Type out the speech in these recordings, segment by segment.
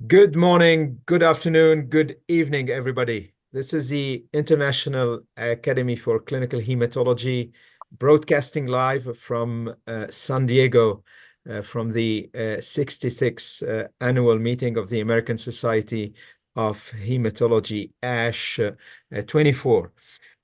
Good morning, good afternoon, good evening, everybody. This is the International Academy for Clinical Hematology, broadcasting live from San Diego, from the 66th annual meeting of the American Society of Hematology, ASH 24.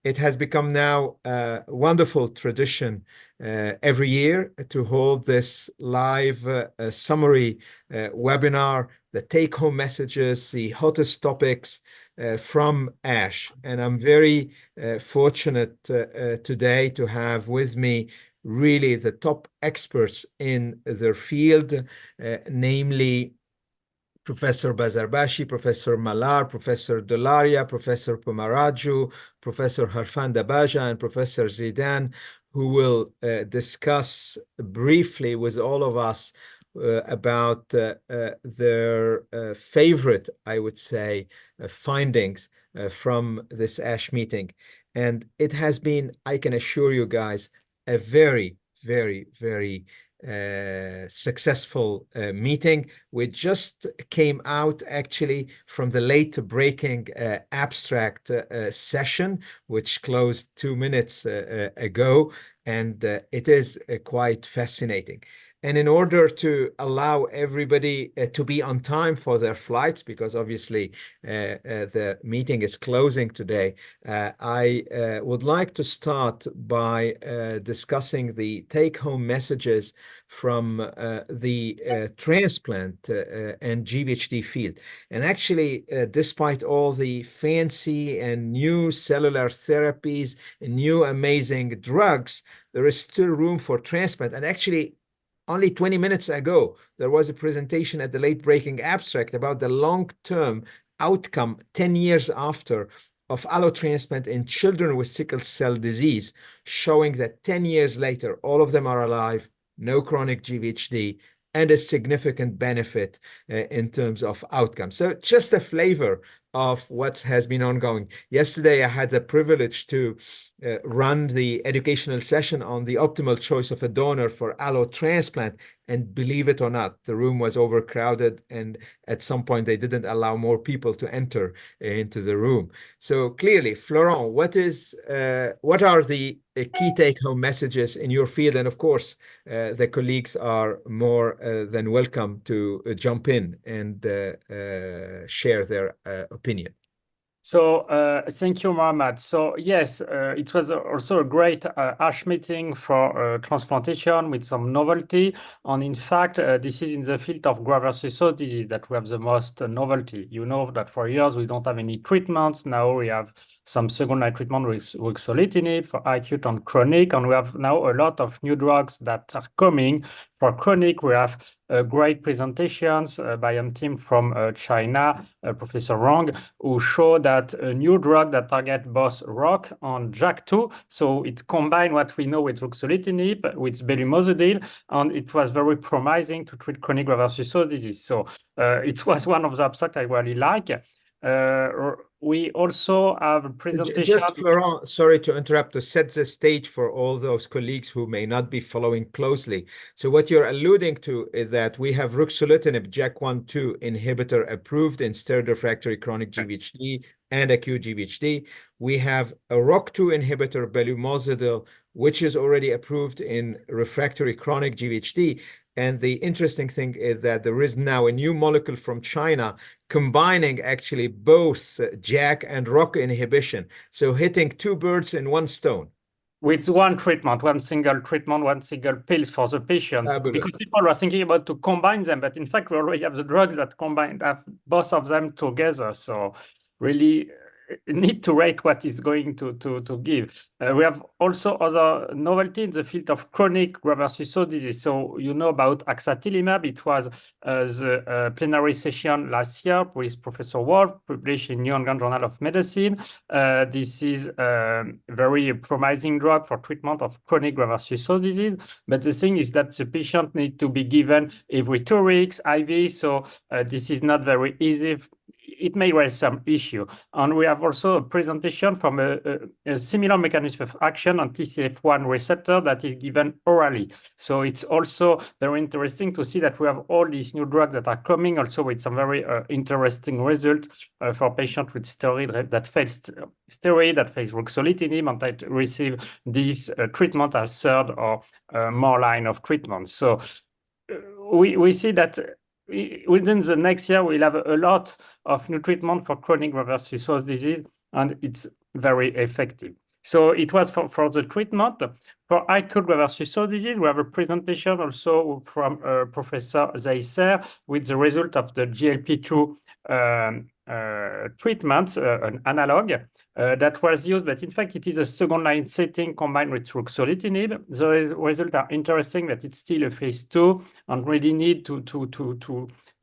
It has become now a wonderful tradition every year to hold this live summary webinar, the take-home messages, the hottest topics from ASH. And I'm very fortunate today to have with me really the top experts in their field, namely Professor Bazarbachi, Professor Malard, Professor Dholaria, Professor Pemmaraju, Professor Kharfan Dabaja, and Professor Zeidan, who will discuss briefly with all of us about their favorite, I would say, findings from this ASH meeting. And it has been, I can assure you guys, a very, very, very successful meeting. We just came out actually from the late breaking abstract session, which closed 2 minutes ago, and it is quite fascinating. And in order to allow everybody to be on time for their flights, because obviously the meeting is closing today, I would like to start by discussing the take-home messages from the transplant and GVHD field. And actually, despite all the fancy and new cellular therapies and new amazing drugs, there is still room for transplant. And actually, only 20 minutes ago, there was a presentation at the late breaking abstract about the long-term outcome 10 years after of allotransplant in children with sickle cell disease, showing that 10 years later, all of them are alive, no chronic GVHD, and a significant benefit in terms of outcome. So just a flavor of what has been ongoing. Yesterday, I had the privilege to run the educational session on the optimal choice of a donor for allotransplant. And believe it or not, the room was overcrowded. And at some point, they didn't allow more people to enter into the room. So clearly, Florent, what are the key take-home messages in your field? And of course, the colleagues are more than welcome to jump in and share their opinion. So thank you, Mohamad. So yes, it was also a great ASH meeting for transplantation with some novelty. And in fact, this is in the field of graft-versus-host disease that we have the most novelty. You know that for years we don't have any treatments. Now we have some second-line treatment with ruxolitinib for acute and chronic. And we have now a lot of new drugs that are coming. For chronic, we have great presentations by a team from China, Professor Wang, who showed that a new drug that target both ROCK and JAK2. So it combined what we know with ruxolitinib, with belumosudil, and it was very promising to treat chronic graft-versus-host disease. So it was one of the abstracts I really like. We also have a presentation. Just, Florent, sorry to interrupt, to set the stage for all those colleagues who may not be following closely. So what you're alluding to is that we have ruxolitinib JAK1/2 inhibitor approved in steroid-refractory chronic GVHD and acute GVHD. We have a ROCK2 inhibitor, belumosudil, which is already approved in refractory chronic GVHD. And the interesting thing is that there is now a new molecule from China combining actually both JAK and ROCK inhibition. So hitting two birds in one stone. With one treatment, one single treatment, one single pills for the patients. Fabulous. Because people were thinking about to combine them, but in fact, we already have the drugs that have both of them together. So really need to rate what is going to give. We have also other novelty in the field of chronic graft-versus-host disease. So you know about axatilimab. It was the plenary session last year with Professor Wolf, published in New England Journal of Medicine. This is a very promising drug for treatment of chronic graft-versus-host disease. But the thing is that the patient need to be given every 2 weeks IV. So this is not very easy it may raise some issue. And we have also a presentation from a similar mechanism of action on TCF1 receptor that is given orally. So it's also very interesting to see that we have all these new drugs that are coming also with some very interesting results for patients with steroid that fails steroid, that fails ruxolitinib, and that receive this treatment as third or more line of treatment. So we see that within the next year, we'll have a lot of new treatment for chronic graft-versus-host disease, and it's very effective. So it was for the treatment. For acute graft-versus-host disease, we have a presentation also from Professor Zeidan with the result of the GLP-2 treatments, an analog that was used, but in fact, it is a second-line setting combined with ruxolitinib. The results are interesting, but it's still a phase 2, and really need to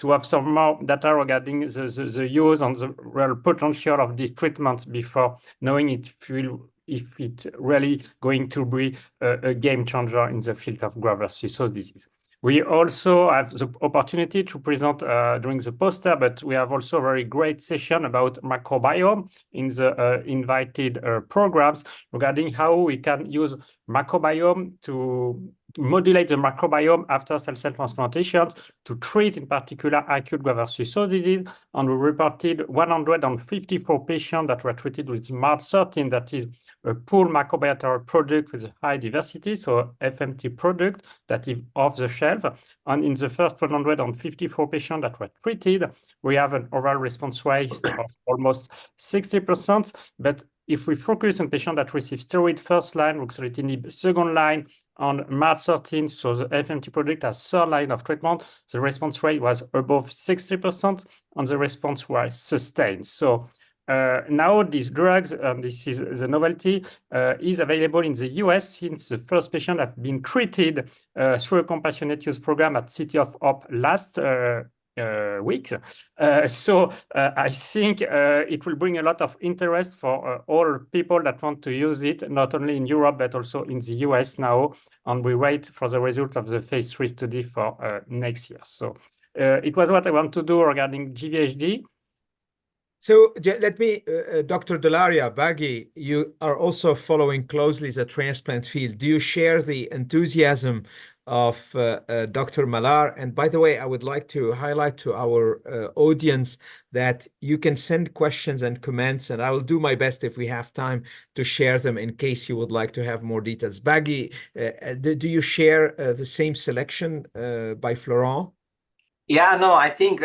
have some more data regarding the use and the real potential of these treatments before knowing if it's really going to be a game changer in the field of graft-versus-host disease. We also have the opportunity to present during the poster, but we have also a very great session about microbiome in the invited programs regarding how we can use microbiome to modulate the microbiome after cell transplantations to treat in particular acute graft-versus-host disease. And we reported 154 patients that were treated with MARD13, that is a pool microbiota product with high diversity, so FMT product that is off the shelf. And in the first 154 patients that were treated, we have an overall response rate of almost 60%. But if we focus on patients that receive steroid first line, ruxolitinib second line, on MARD13, so the FMT product as third line of treatment, the response rate was above 60%, and the response was sustained. So now these drugs, and this is the novelty, is available in the US since the first patient have been treated through a compassionate use program at City of Hope last weeks. So I think it will bring a lot of interest for all people that want to use it, not only in Europe, but also in the US now. And we wait for the result of the phase 3 study for next year. So it was what I want to do regarding GVHD. So let me, Dr. Dholaria, Bhagi, you are also following closely the transplant field. Do you share the enthusiasm of Dr. Malard? And by the way, I would like to highlight to our audience that you can send questions and comments, and I will do my best if we have time to share them in case you would like to have more details. Bhagi, do you share the same selection by Florent? Yeah, no, I think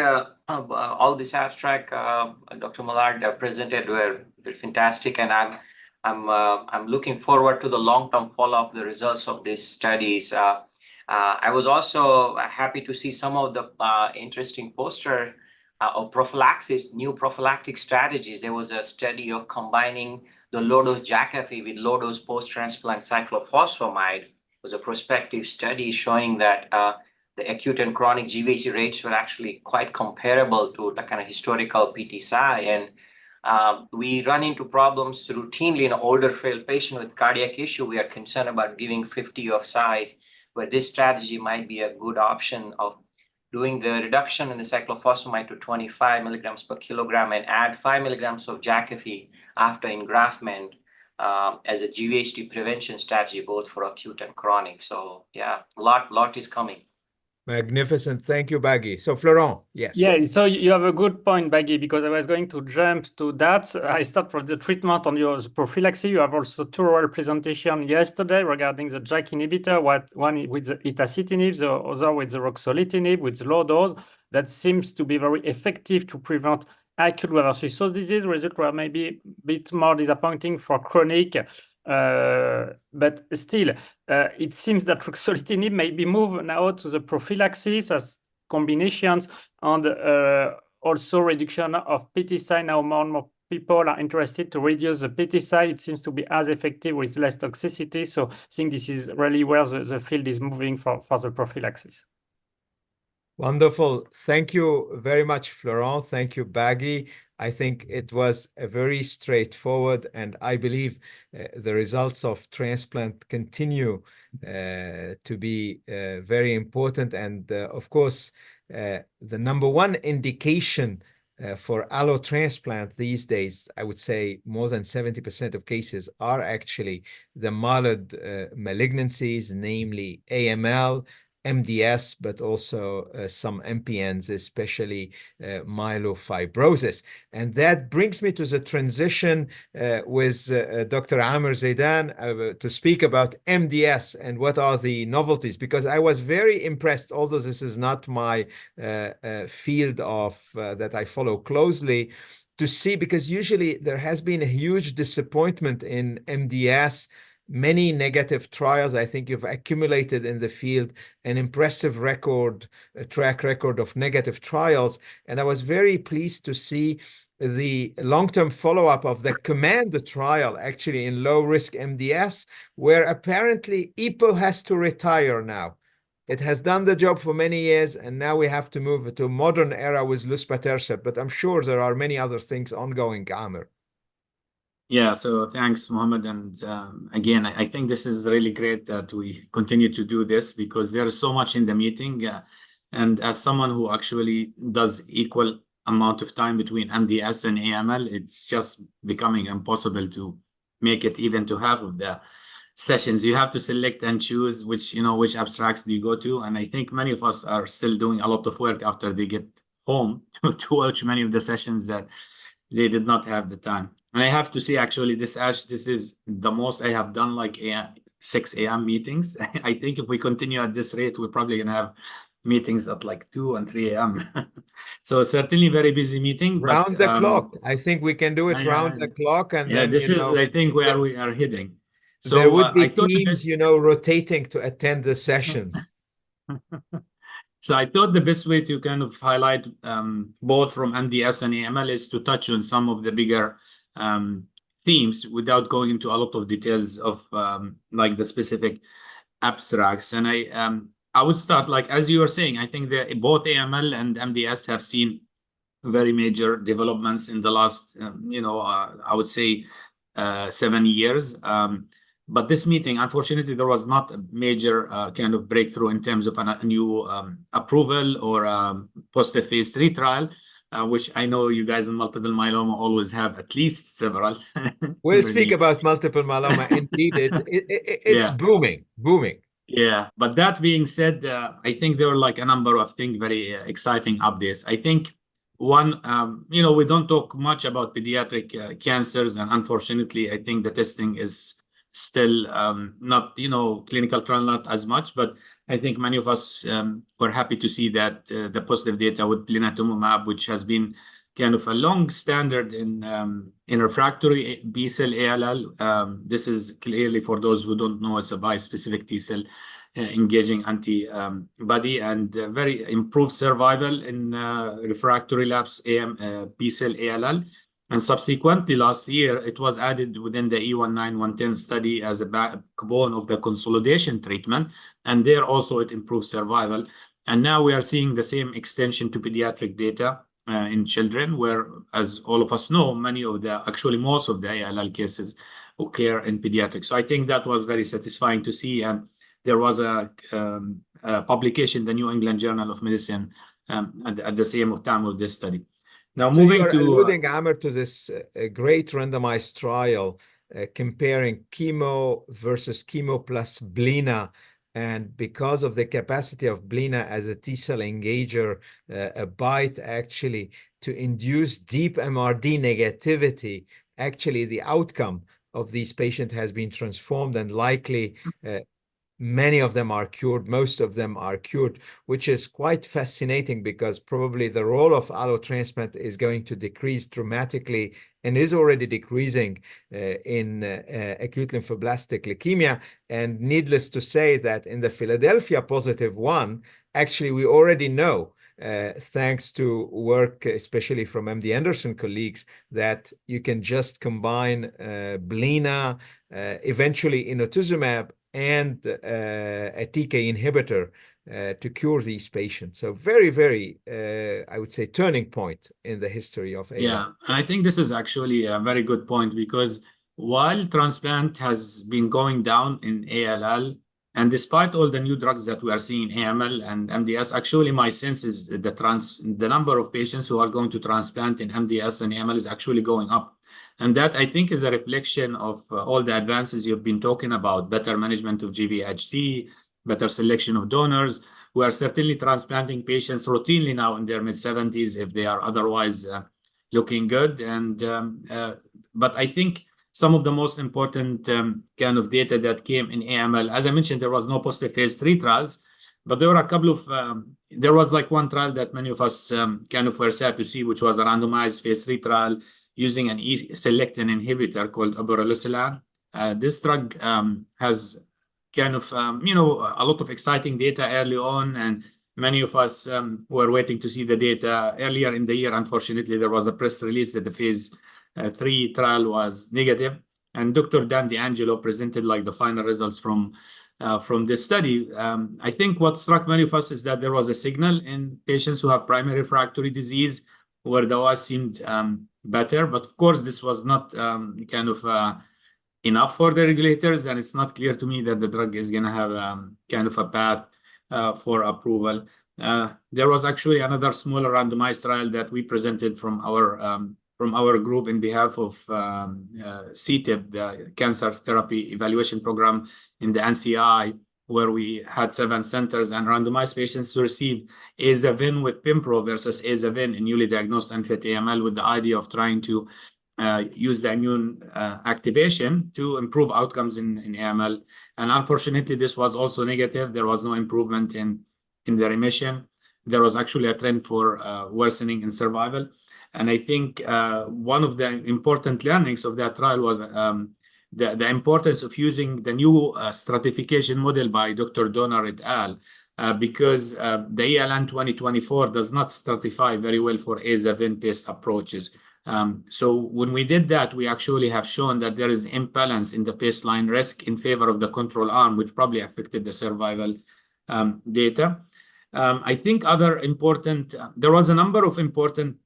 all this abstract Dr. Malard presented were fantastic, and I'm looking forward to the long-term follow-up, the results of these studies. I was also happy to see some of the interesting poster of prophylaxis, new prophylactic strategies. There was a study of combining the low-dose Jakafi with low-dose post-transplant cyclophosphamide. It was a prospective study showing that the acute and chronic GVHD rates were actually quite comparable to the kind of historical PT-Cy. And we run into problems routinely in an older, frail patient with cardiac issue. We are concerned about giving 50 of Cy, where this strategy might be a good option of doing the reduction in the cyclophosphamide to 25 milligrams per kilogram and add 5 milligrams of Jakafi after engraftment as a GVHD prevention strategy, both for acute and chronic. So yeah, a lot is coming. Magnificent. Thank you, Bhagi. So Florent, yes. Yeah, so you have a good point, Bhagi, because I was going to jump to that. I start from the treatment on your prophylaxis. You have also two oral presentation yesterday regarding the JAK inhibitor, one with the itacitinib, the other with the ruxolitinib with low dose. That seems to be very effective to prevent acute graft-versus-host disease. Results were maybe a bit more disappointing for chronic. But still, it seems that ruxolitinib may be moved now to the prophylaxis as combinations, and also reduction of PT-Cy. Now more and more people are interested to reduce the PT-Cy. It seems to be as effective with less toxicity. So I think this is really where the field is moving for the prophylaxis. Wonderful. Thank you very much, Florent. Thank you, Bhagi. I think it was a very straightforward, and I believe the results of transplant continue to be very important. And of course, the number one indication For allo transplant these days, I would say more than 70% of cases are actually the Malard malignancies, namely AML, MDS, but also some MPNs, especially myelofibrosis. And that brings me to the transition with Dr. Amer Zeidan to speak about MDS and what are the novelties, because I was very impressed, although this is not my field of that I follow closely, to see, because usually there has been a huge disappointment in MDS, many negative trials. I think you've accumulated in the field an impressive record, a track record of negative trials. And I was very pleased to see the long-term follow-up of the COMMAND trial, actually in low-risk MDS, where apparently EPO has to retire now. It has done the job for many years, and now we have to move to a modern era with luspatercept. But I'm sure there are many other things ongoing, Amer. Yeah, so thanks, Mohammed. And again, I think this is really great that we continue to do this, because there is so much in the meeting. And as someone who actually does equal amount of time between MDS and AML, it's just becoming impossible to make it even to half of the sessions. You have to select and choose which abstracts do you go to. And I think many of us are still doing a lot of work after they get home to watch many of the sessions that they did not have the time. And I have to say, actually, this is the most I have done, like 6 a.m. meetings. I think if we continue at this rate, we're probably going to have meetings at like 2 and 3 a.m. So certainly very busy meeting. Round the clock. I think we can do it round the clock. And then, this is, I think, where we are heading. So there would be teams, rotating to attend the sessions. So I thought the best way to kind of highlight both from MDS and AML is to touch on some of the bigger themes without going into a lot of details of like the specific abstracts. And I would start, like, as you were saying, I think that both AML and MDS have seen very major developments in the last, I would say 7 years. But this meeting, unfortunately, there was not a major kind of breakthrough in terms of a new approval or positive phase 3 trial, which I know you guys in multiple myeloma always have at least several. We'll speak about multiple myeloma. Indeed, it's booming. Yeah, but that being said, I think there were like a number of very exciting updates. I think one, we don't talk much about pediatric cancers, and unfortunately, I think the testing is still not, clinical trial not as much, but I think many of us were happy to see that the positive data with blinatumomab, which has been kind of a long standard in refractory B-cell ALL. This is clearly, for those who don't know, it's a bispecific T-cell engaging antibody, and very improved survival in refractory relapse B-cell ALL. And subsequently, last year, it was added within the E19-110 study as a backbone of the consolidation treatment. And there also it improved survival. And now we are seeing the same extension to pediatric data in children, where, as all of us know, most of the ALL cases occur in pediatrics. So I think that was very satisfying to see. And there was a publication in the New England Journal of Medicine at the same time of this study. Now, so moving you're to alluding, Amer, to this great randomized trial comparing chemo versus chemo plus blina. And because of the capacity of blina as a T-cell engager, a BiTE actually to induce deep MRD negativity, actually the outcome of these patients has been transformed, and likely many of them are cured, most of them are cured, which is quite fascinating, because probably the role of allotransplant is going to decrease dramatically and is already decreasing in acute lymphoblastic leukemia. And needless to say that in the Philadelphia positive one, actually we already know, thanks to work especially from MD Anderson colleagues, that you can just combine blina, eventually inotuzumab, and a TK inhibitor to cure these patients. So very, very, I would say, turning point in the history of ALL. Yeah, and I think this is actually a very good point, because while transplant has been going down in ALL, And despite all the new drugs that we are seeing in AML and MDS, actually my sense is the number of patients who are going to transplant in MDS and AML is actually going up. And that I think is a reflection of all the advances you've been talking about, better management of GVHD, better selection of donors. We are certainly transplanting patients routinely now in their mid-70s if they are otherwise looking good. And but I think some of the most important kind of data that came in AML, as I mentioned, there was no positive phase 3 trials, but there were a couple of, there was like one trial that many of us kind of were sad to see, which was a randomized phase 3 trial using an E-selectin inhibitor called abrolusilan. This drug has kind of, you know, a lot of exciting data early on, and many of us were waiting to see the data earlier in the year. Unfortunately, there was a press release that the phase 3 trial was negative, and Dr. Dan DeAngelo presented like the final results from this study. I think what struck many of us is that there was a signal in patients who have primary refractory disease where the OS seemed better, but of course this was not kind of enough for the regulators, and it's not clear to me that the drug is going to have kind of a path for approval. There was actually another smaller randomized trial that we presented from our group in behalf of CTEP, the Cancer Therapy Evaluation Program in the NCI, where we had 7 centers and randomized patients to receive azacitidine with Pimpro versus azacitidine in newly diagnosed unfit AML, with the idea of trying to use the immune activation to improve outcomes in AML. And unfortunately, this was also negative. There was no improvement in the remission. There was actually a trend for worsening in survival. And I think one of the important learnings of that trial was the importance of using the new stratification model by Dr. Donner et al. Because the ELN 2024 does not stratify very well for azacitidine-based approaches. So when we did that, we actually have shown that there is imbalance in the baseline risk in favor of the control arm, which probably affected the survival data. I think other important, there was a number of important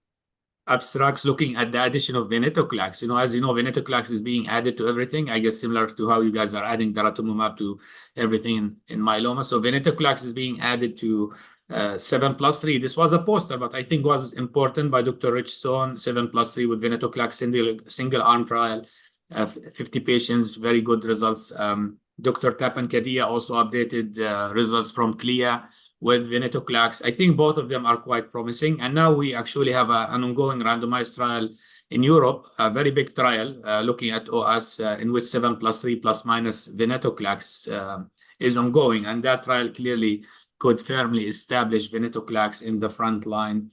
abstracts looking at the addition of venetoclax. You know, as you know, venetoclax is being added to everything, I guess similar to how you guys are adding daratumumab to everything in myeloma. So venetoclax is being added to 7+3. This was a poster, but I think was important by Dr. Richstone, 7+3 with venetoclax single arm trial, 50 patients, very good results. Dr. Tapan Kadia also updated results from CLIA with venetoclax. I think both of them are quite promising. And now we actually have an ongoing randomized trial in Europe, a very big trial looking at OS in which 7+3 plus minus venetoclax is ongoing. And that trial clearly could firmly establish venetoclax in the frontline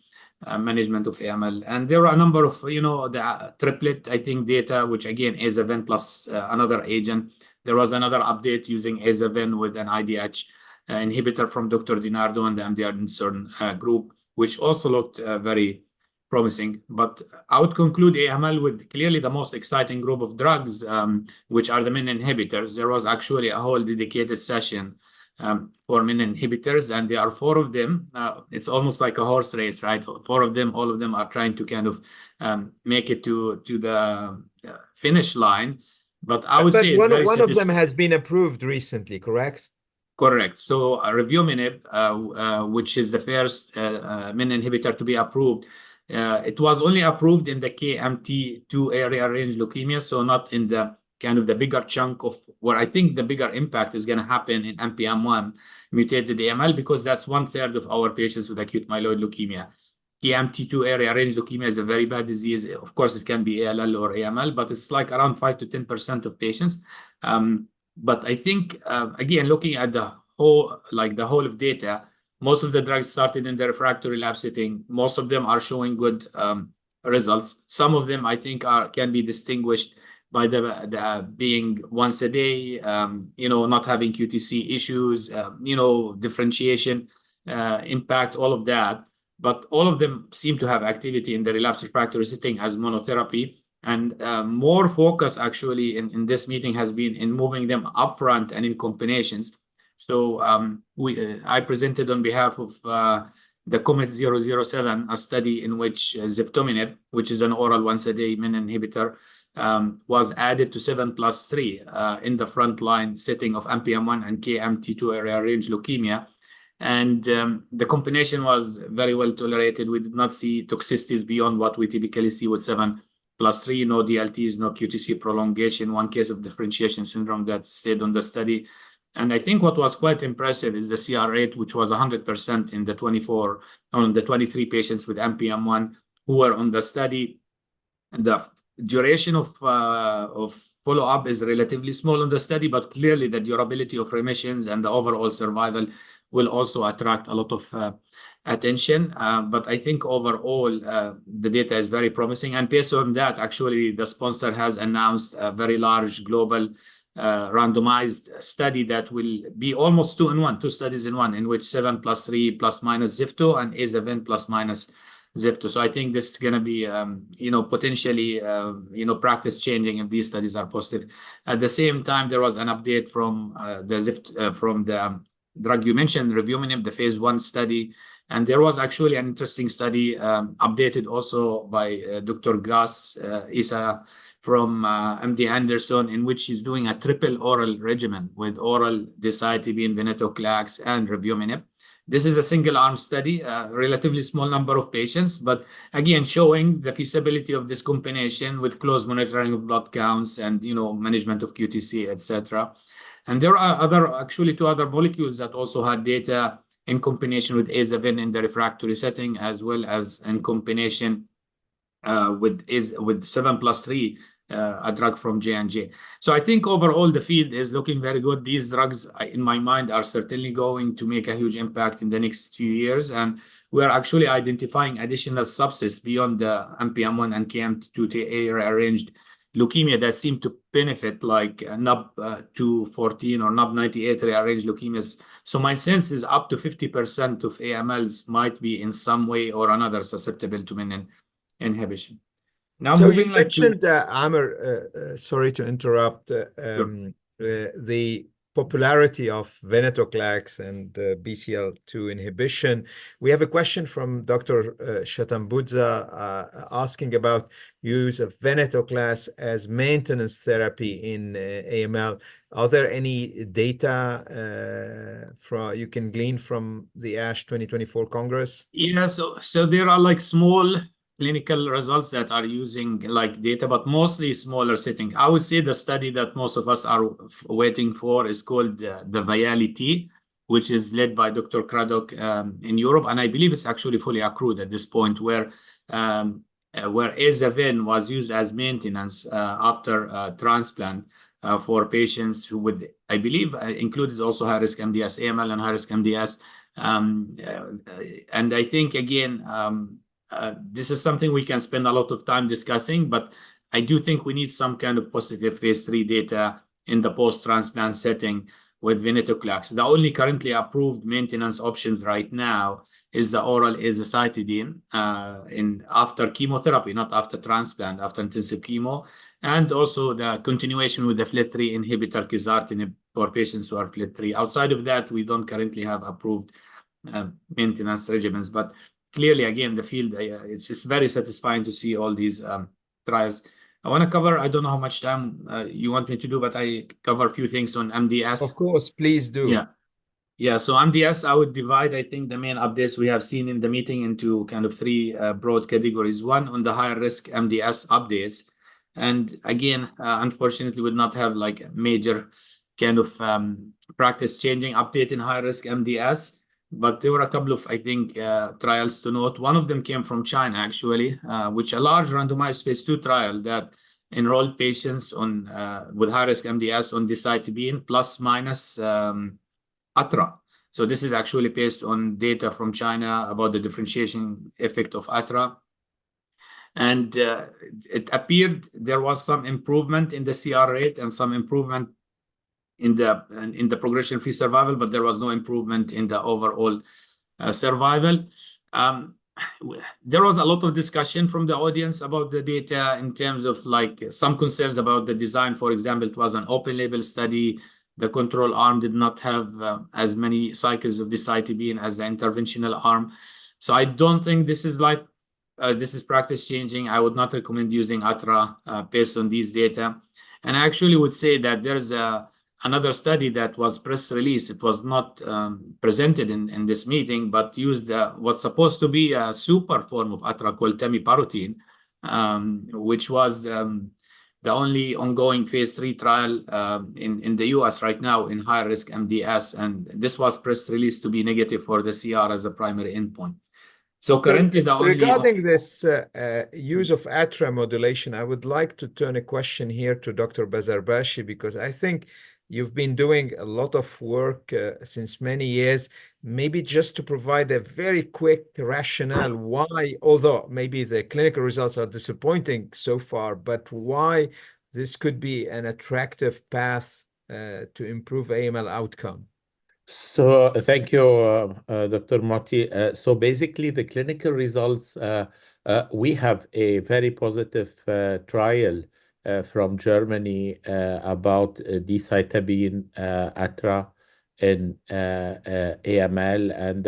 management of AML. And there are a number of, you know, the triplet, I think, data, which again, azacitidine plus another agent. There was another update using azacitidine with an IDH inhibitor from Dr. DiNardo and the MD Anderson group, which also looked very promising. But I would conclude AML with clearly the most exciting group of drugs, which are the menin inhibitors. There was actually a whole dedicated session for menin inhibitors, and there are 4 of them. It's almost like a horse race, right? 4 of them, all of them are trying to kind of make it to the finish line. But I would say one of them has been approved recently, correct? Correct. So revumenib, which is the first menin inhibitor to be approved, it was only approved in the KMT2 area range leukemia, so not in the kind of the bigger chunk of where I think the bigger impact is going to happen in NPM1 mutated AML, because that's 1/3 of our patients with acute myeloid leukemia. KMT2 area range leukemia is a very bad disease. Of course, it can be ALL or AML, but it's like around 5 to 10% of patients. But I think, again, looking at the whole of data, most of the drugs started in the refractory lab setting. Most of them are showing good results. Some of them, I think, can be distinguished by the being once a day, you know, not having QTC issues, you know, differentiation, impact, all of that. But all of them seem to have activity in the relapsed refractory setting as monotherapy. And more focus actually in this meeting has been in moving them upfront and in combinations. So I presented on behalf of the Comet 007, a study in which ziftomenib, which is an oral once-a-day menin inhibitor, was added to 7+3 in the frontline setting of NPM1 and KMT2A rearranged leukemia. And the combination was very well tolerated. We did not see toxicities beyond what we typically see with 7+3, no DLTs, no QTc prolongation, one case of differentiation syndrome that stayed on the study. And I think what was quite impressive is the CR rate, which was 100% in the 23 patients with NPM1 who were on the study. And the duration of follow-up is relatively small on the study, but clearly the durability of remissions and the overall survival will also attract a lot of attention. But I think overall, the data is very promising. And based on that, actually, the sponsor has announced a very large global randomized study that will be almost 2-in-1, 2 studies in one, in which 7+3 plus minus zifto and azacitidine plus minus zifto. So I think this is going to be, potentially, practice changing if these studies are positive. At the same time, there was an update from the drug you mentioned, revumenib, the phase 1 study. And there was actually an interesting study updated also by Dr. Gus Isa from MD Anderson, in which he's doing a triple oral regimen with oral decitabine, venetoclax, and revumenib. This is a single-arm study, a relatively small number of patients, but again, showing the feasibility of this combination with close monitoring of blood counts and, management of QTc, etc. And there are actually 2 other molecules that also had data in combination with azacitidine in the refractory setting, as well as in combination with 7+3, a drug from J&J. So I think overall the field is looking very good. These drugs, in my mind, are certainly going to make a huge impact in the next few years. And we're actually identifying additional subsets beyond the NPM1 and KMT2A rearranged leukemia that seem to benefit, like NUB214 or NUB98 rearranged leukemias. So my sense is up to 50% of AMLs might be in some way or another susceptible to menin inhibition. Now, so moving you mentioned, Amer, sorry to interrupt, the popularity of venetoclax and BCL2 inhibition. We have a question from Dr. Shatambudza asking about use of venetoclax as maintenance therapy in AML. Are there any data you can glean from the ASH 2024 Congress? Yeah, so there are like small clinical results that are using like data, but mostly smaller setting. I would say the study that most of us are waiting for is called the Viality, which is led by Dr. Craddock in Europe. And I believe it's actually fully accrued at this point, where azacitidine was used as maintenance after transplant for patients who would, I believe, included also high-risk MDS, AML and high-risk MDS. And I think, again, this is something we can spend a lot of time discussing, but I do think we need some kind of positive phase 3 data in the post-transplant setting with venetoclax. The only currently approved maintenance options right now is the oral azacitidine after chemotherapy, not after transplant, after intensive chemo, and also the continuation with the FLT3 inhibitor quizartinib for patients who are FLT3. Outside of that, we don't currently have approved maintenance regimens, but clearly, again, the field, it's very satisfying to see all these trials. I want to cover, I don't know how much time you want me to do, but I cover a few things on MDS. Of course, please do. Yeah. So MDS, I would divide, I think, the main updates we have seen in the meeting into kind of 3 broad categories. One, on the higher risk MDS updates. And again, unfortunately, would not have like a major kind of practice changing update in high risk MDS. But there were a couple of, I think, trials to note. One of them came from China, actually, which a large randomized phase 2 trial that enrolled patients on with high-risk MDS on decitabine plus minus ATRA. So this is actually based on data from China about the differentiation effect of ATRA. And it appeared there was some improvement in the CR rate and some improvement in the progression-free survival, but there was no improvement in the overall survival. There was a lot of discussion from the audience about the data in terms of like some concerns about the design. For example, it was an open label study. The control arm did not have as many cycles of decitabine as the interventional arm. So I don't think this is like this is practice changing. I would not recommend using ATRA based on these data. And I actually would say that there's another study that was press release. It was not presented in this meeting, but used what's supposed to be a super form of ATRA called tamibarotene, which was the only ongoing phase 3 trial in the US right now in high-risk MDS. And this was press released to be negative for the CR as a primary endpoint. So currently the only... Regarding this use of ATRA modulation, I would like to turn a question here to Dr. Bazarbachi, because I think you've been doing a lot of work since many years, maybe just to provide a very quick rationale why, although maybe the clinical results are disappointing so far, but why this could be an attractive path to improve AML outcome. So thank you, Dr. Mohty. So basically, the clinical results, we have a very positive trial from Germany about decitabine ATRA in AML, and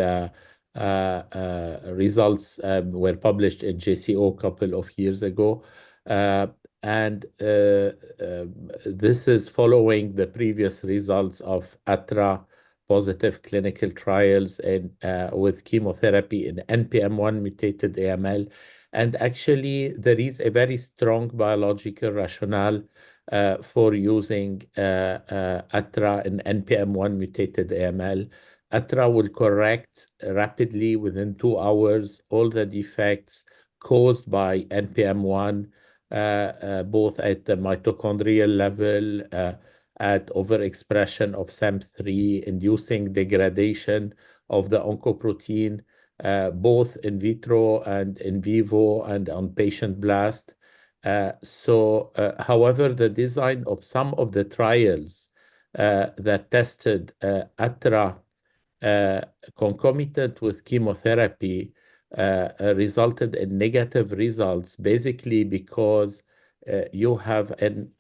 results were published in JCO a couple of years ago. And this is following the previous results of ATRA positive clinical trials and with chemotherapy in NPM1 mutated AML. And actually, there is a very strong biological rationale for using ATRA in NPM1 mutated AML. ATRA will correct rapidly within 2 hours all the defects caused by NPM1, both at the mitochondrial level, at overexpression of SAM3, inducing degradation of the oncoprotein, both in vitro and in vivo and on patient blast. However, the design of some of the trials that tested ATRA concomitant with chemotherapy resulted in negative results, basically because you have an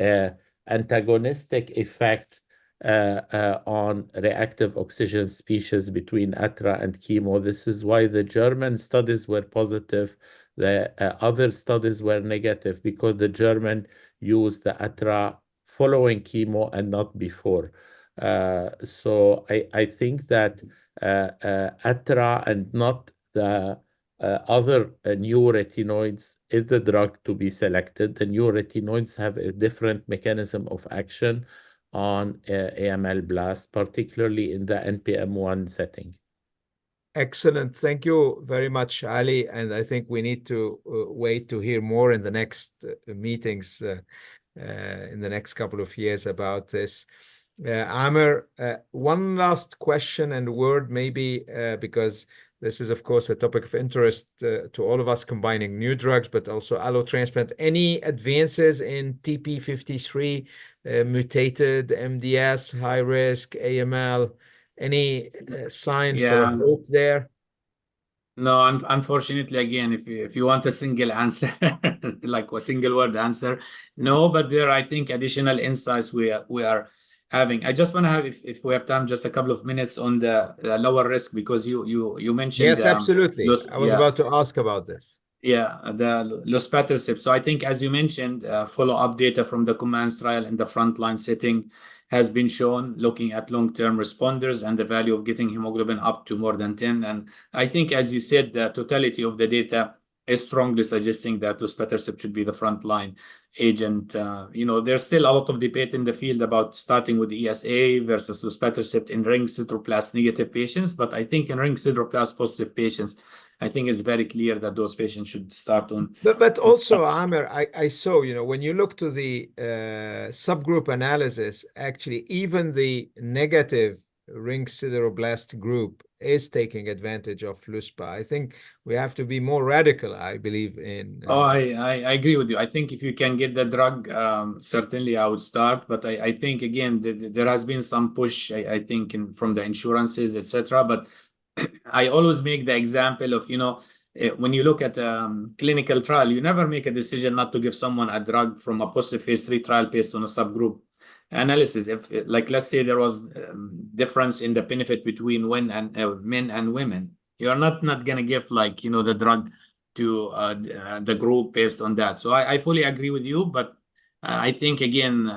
antagonistic effect on reactive oxygen species between ATRA and chemo. This is why the German studies were positive. The other studies were negative because the German used the ATRA following chemo and not before. So I think that ATRA and not the other new retinoids is the drug to be selected. The new retinoids have a different mechanism of action on AML blast, particularly in the NPM1 setting. Excellent. Thank you very much, Ali. And I think we need to wait to hear more in the next meetings in the next couple of years about this. Amer, one last question and word maybe, because this is, of course, a topic of interest to all of us, combining new drugs, but also allotransplant. Any advances in TP53 mutated MDS, high risk AML? Any sign for hope there? No, unfortunately, again, if you want a single answer, like a single word answer, no. But there, I think, additional insights we are having. I just want to have, if we have time, just a couple of minutes on the lower risk, because you mentioned. Yes, absolutely. I was about to ask about this. Yeah, the luspatercept. So I think, as you mentioned, follow-up data from the COMMANDS trial in the frontline setting has been shown, looking at long-term responders and the value of getting hemoglobin up to more than 10. And I think, as you said, the totality of the data is strongly suggesting that luspatercept should be the frontline agent. There's still a lot of debate in the field about starting with ESA versus luspatercept in ring sideroblast negative patients. But I think in ring sideroblast positive patients, I think it's very clear that those patients should start on. But also, Amer, I saw, when you look to the subgroup analysis, actually, even the negative ring sideroblast group is taking advantage of luspa. I think we have to be more radical, I believe, in. I agree with you. I think if you can get the drug, certainly I would start. But I think, again, there has been some push, I think, from the insurances, etc. But I always make the example of, when you look at a clinical trial, you never make a decision not to give someone a drug from a positive phase 3 trial based on a subgroup analysis. If, let's say there was difference in the benefit between men and women, you're not going to give, the drug to the group based on that. So I fully agree with you, but I think, again,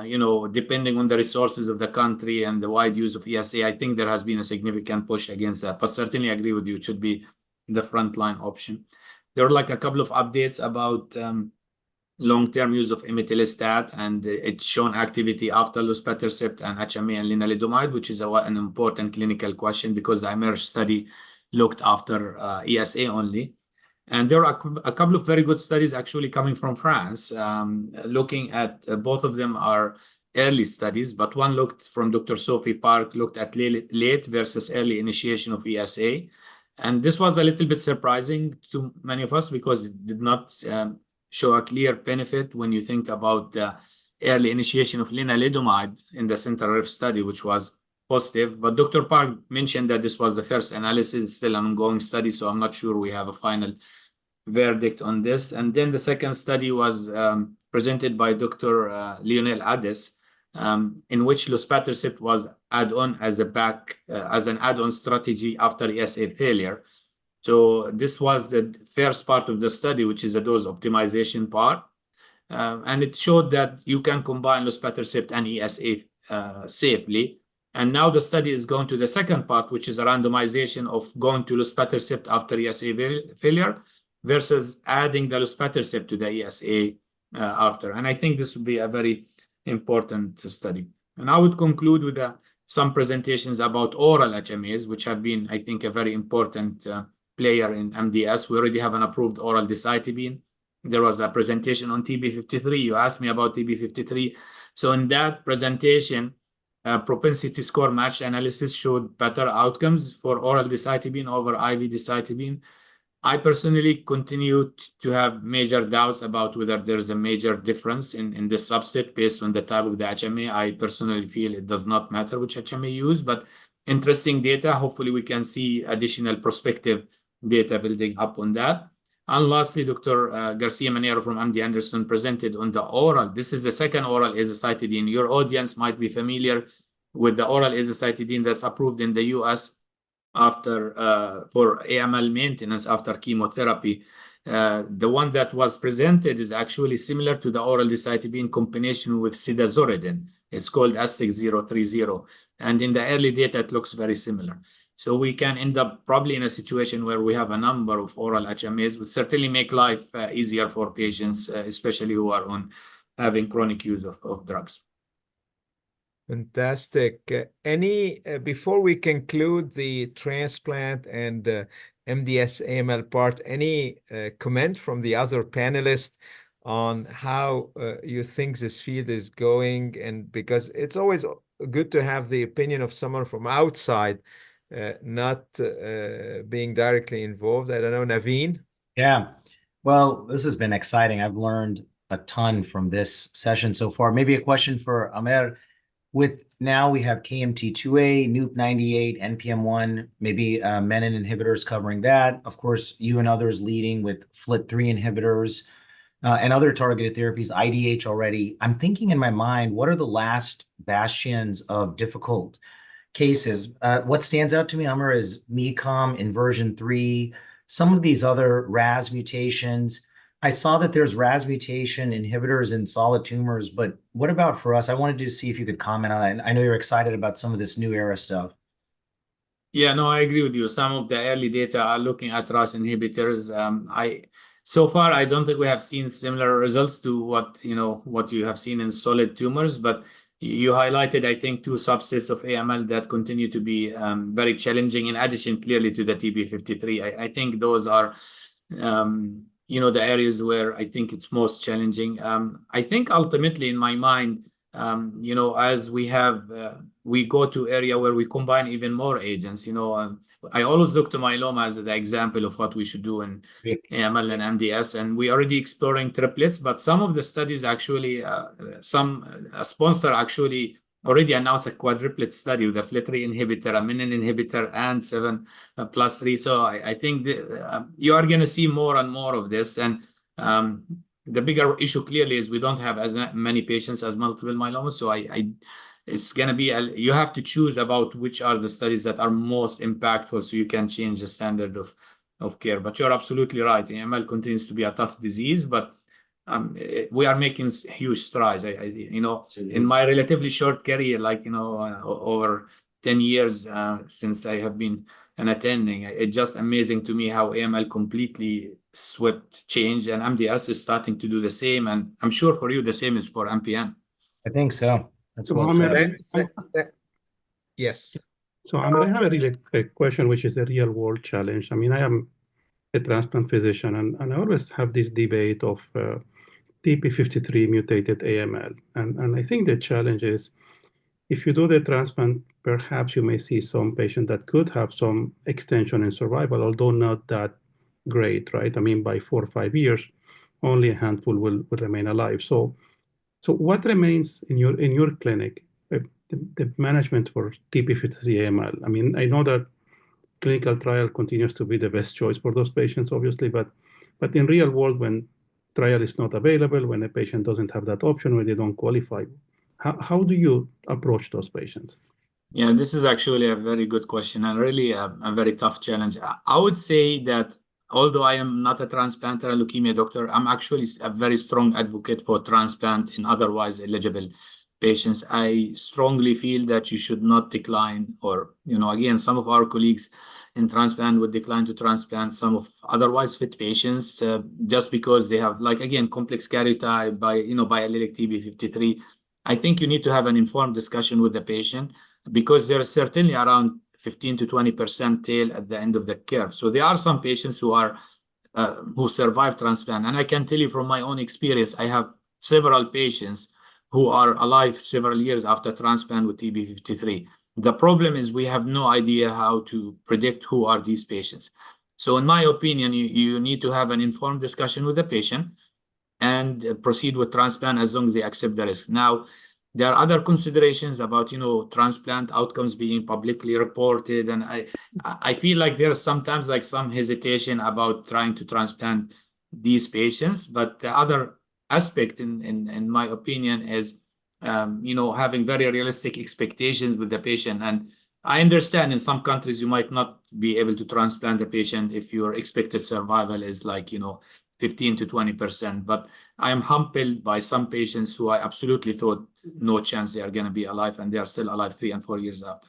depending on the resources of the country and the wide use of ESA, I think there has been a significant push against that. But certainly agree with you, it should be the frontline option. There are like a couple of updates about long-term use of imetelstat, and it's shown activity after luspatercept and HMA and lenalidomide, which is an important clinical question because the Amer study looked after ESA only. And there are a couple of very good studies actually coming from France, looking at both of them are early studies, but one looked from Dr. Sophie Park, looked at late versus early initiation of ESA. And this was a little bit surprising to many of us because it did not show a clear benefit when you think about the early initiation of lenalidomide in the central RIF study, which was positive. But Dr. Park mentioned that this was the first analysis, still an ongoing study, so I'm not sure we have a final verdict on this. And then the second study was presented by Dr. Lionel Ades, in which luspatercept was add-on as an add-on strategy after ESA failure. So this was the first part of the study, which is a dose optimization part. And it showed that you can combine luspatercept and ESA safely. And now the study is going to the second part, which is a randomization of going to luspatercept after ESA failure versus adding the luspatercept to the ESA after. And I think this would be a very important study. And I would conclude with some presentations about oral HMAs, which have been, I think, a very important player in MDS. We already have an approved oral decitabine. There was a presentation on TB53. You asked me about TB53. So in that presentation, propensity score matched analysis showed better outcomes for oral decitabine over IV decitabine. I personally continue to have major doubts about whether there's a major difference in this subset based on the type of the HMA. I personally feel it does not matter which HMA you use, but interesting data. Hopefully we can see additional prospective data building up on that. And lastly, Dr. Garcia Manero from MD Anderson presented on the oral. This is the second oral azacitidine. Your audience might be familiar with the oral azacitidine that's approved in the US after for AML maintenance after chemotherapy. The one that was presented is actually similar to the oral decitabine combination with sidazoridine. It's called Aztec 030. And in the early data, it looks very similar. So we can end up probably in a situation where we have a number of oral HMAs, which certainly make life easier for patients, especially who are on having chronic use of drugs. Fantastic. Before we conclude the transplant and MDS AML part, any comment from the other panelists on how you think this field is going? And because it's always good to have the opinion of someone from outside, not being directly involved. I don't know, Naveen? Yeah, well, this has been exciting. I've learned a ton from this session so far. Maybe a question for Amer. Now we have KMT2A, NUP98, NPM1, maybe menin inhibitors covering that. Of course, you and others leading with FLT3 inhibitors and other targeted therapies, IDH already. I'm thinking in my mind, what are the last bastions of difficult cases? What stands out to me, Amer, is MECOM, inversion 3, some of these other RAS mutations. I saw that there's RAS mutation inhibitors in solid tumors, but what about for us? I wanted to see if you could comment on that. I know you're excited about some of this new era stuff. Yeah, no, I agree with you. Some of the early data are looking at RAS inhibitors. So far, I don't think we have seen similar results to what you have seen in solid tumors, but you highlighted, I think, two subsets of AML that continue to be very challenging, in addition, clearly, to the TB53. I think those are the areas where I think it's most challenging. I think ultimately, in my mind, as we go to area where we combine even more agents, I always look to myeloma as the example of what we should do in AML and MDS, and we already exploring triplets, but some of the studies actually, a sponsor actually already announced a quadruplet study with a FLT3 inhibitor, a menin inhibitor, and 7+3. So I think you are going to see more and more of this. And the bigger issue clearly is we don't have as many patients as multiple myeloma. So it's going to be, you have to choose about which are the studies that are most impactful so you can change the standard of care. But you're absolutely right. AML continues to be a tough disease, but we are making huge strides. You know, in my relatively short career, like, you know, over 10 years since I have been attending, it's just amazing to me how AML completely swept change, and MDS is starting to do the same. And I'm sure for you, the same is for MPN. I think so. That's So, well Mohamed, said. Yes. So I have a really quick question, which is a real world challenge. I mean, I am a transplant physician, and I always have this debate of TP53 mutated AML. And I think the challenge is, if you do the transplant, perhaps you may see some patient that could have some extension in survival, although not that great, right? I mean, by 4 or 5 years, only a handful will remain alive. So what remains in your clinic, the management for TP53 AML? I mean, I know that clinical trial continues to be the best choice for those patients, obviously, but in real world, when trial is not available, when a patient doesn't have that option, when they don't qualify, how do you approach those patients? Yeah, this is actually a very good question and really a very tough challenge. I would say that although I am not a transplant or a leukemia doctor, I'm actually a very strong advocate for transplant in otherwise eligible patients. I strongly feel that you should not decline, or, you know, again, some of our colleagues in transplant would decline to transplant some of otherwise fit patients just because they have, like, again, complex karyotype by, you know, biallelic TP53. I think you need to have an informed discussion with the patient, because there is certainly around 15 to 20% tail at the end of the curve. So there are some patients who are who survive transplant, and I can tell you from my own experience, I have several patients who are alive several years after transplant with TP53. The problem is we have no idea how to predict who are these patients. So in my opinion, you need to have an informed discussion with the patient and proceed with transplant as long as they accept the risk. Now, there are other considerations about, you know, transplant outcomes being publicly reported, and I feel like there's sometimes like some hesitation about trying to transplant these patients. But the other aspect, in my opinion, is you know, having very realistic expectations with the patient. And I understand in some countries you might not be able to transplant the patient if your expected survival is like, you know, 15 to 20%. But I am humbled by some patients who I absolutely thought no chance they are going to be alive, and they are still alive 3 and 4 years after.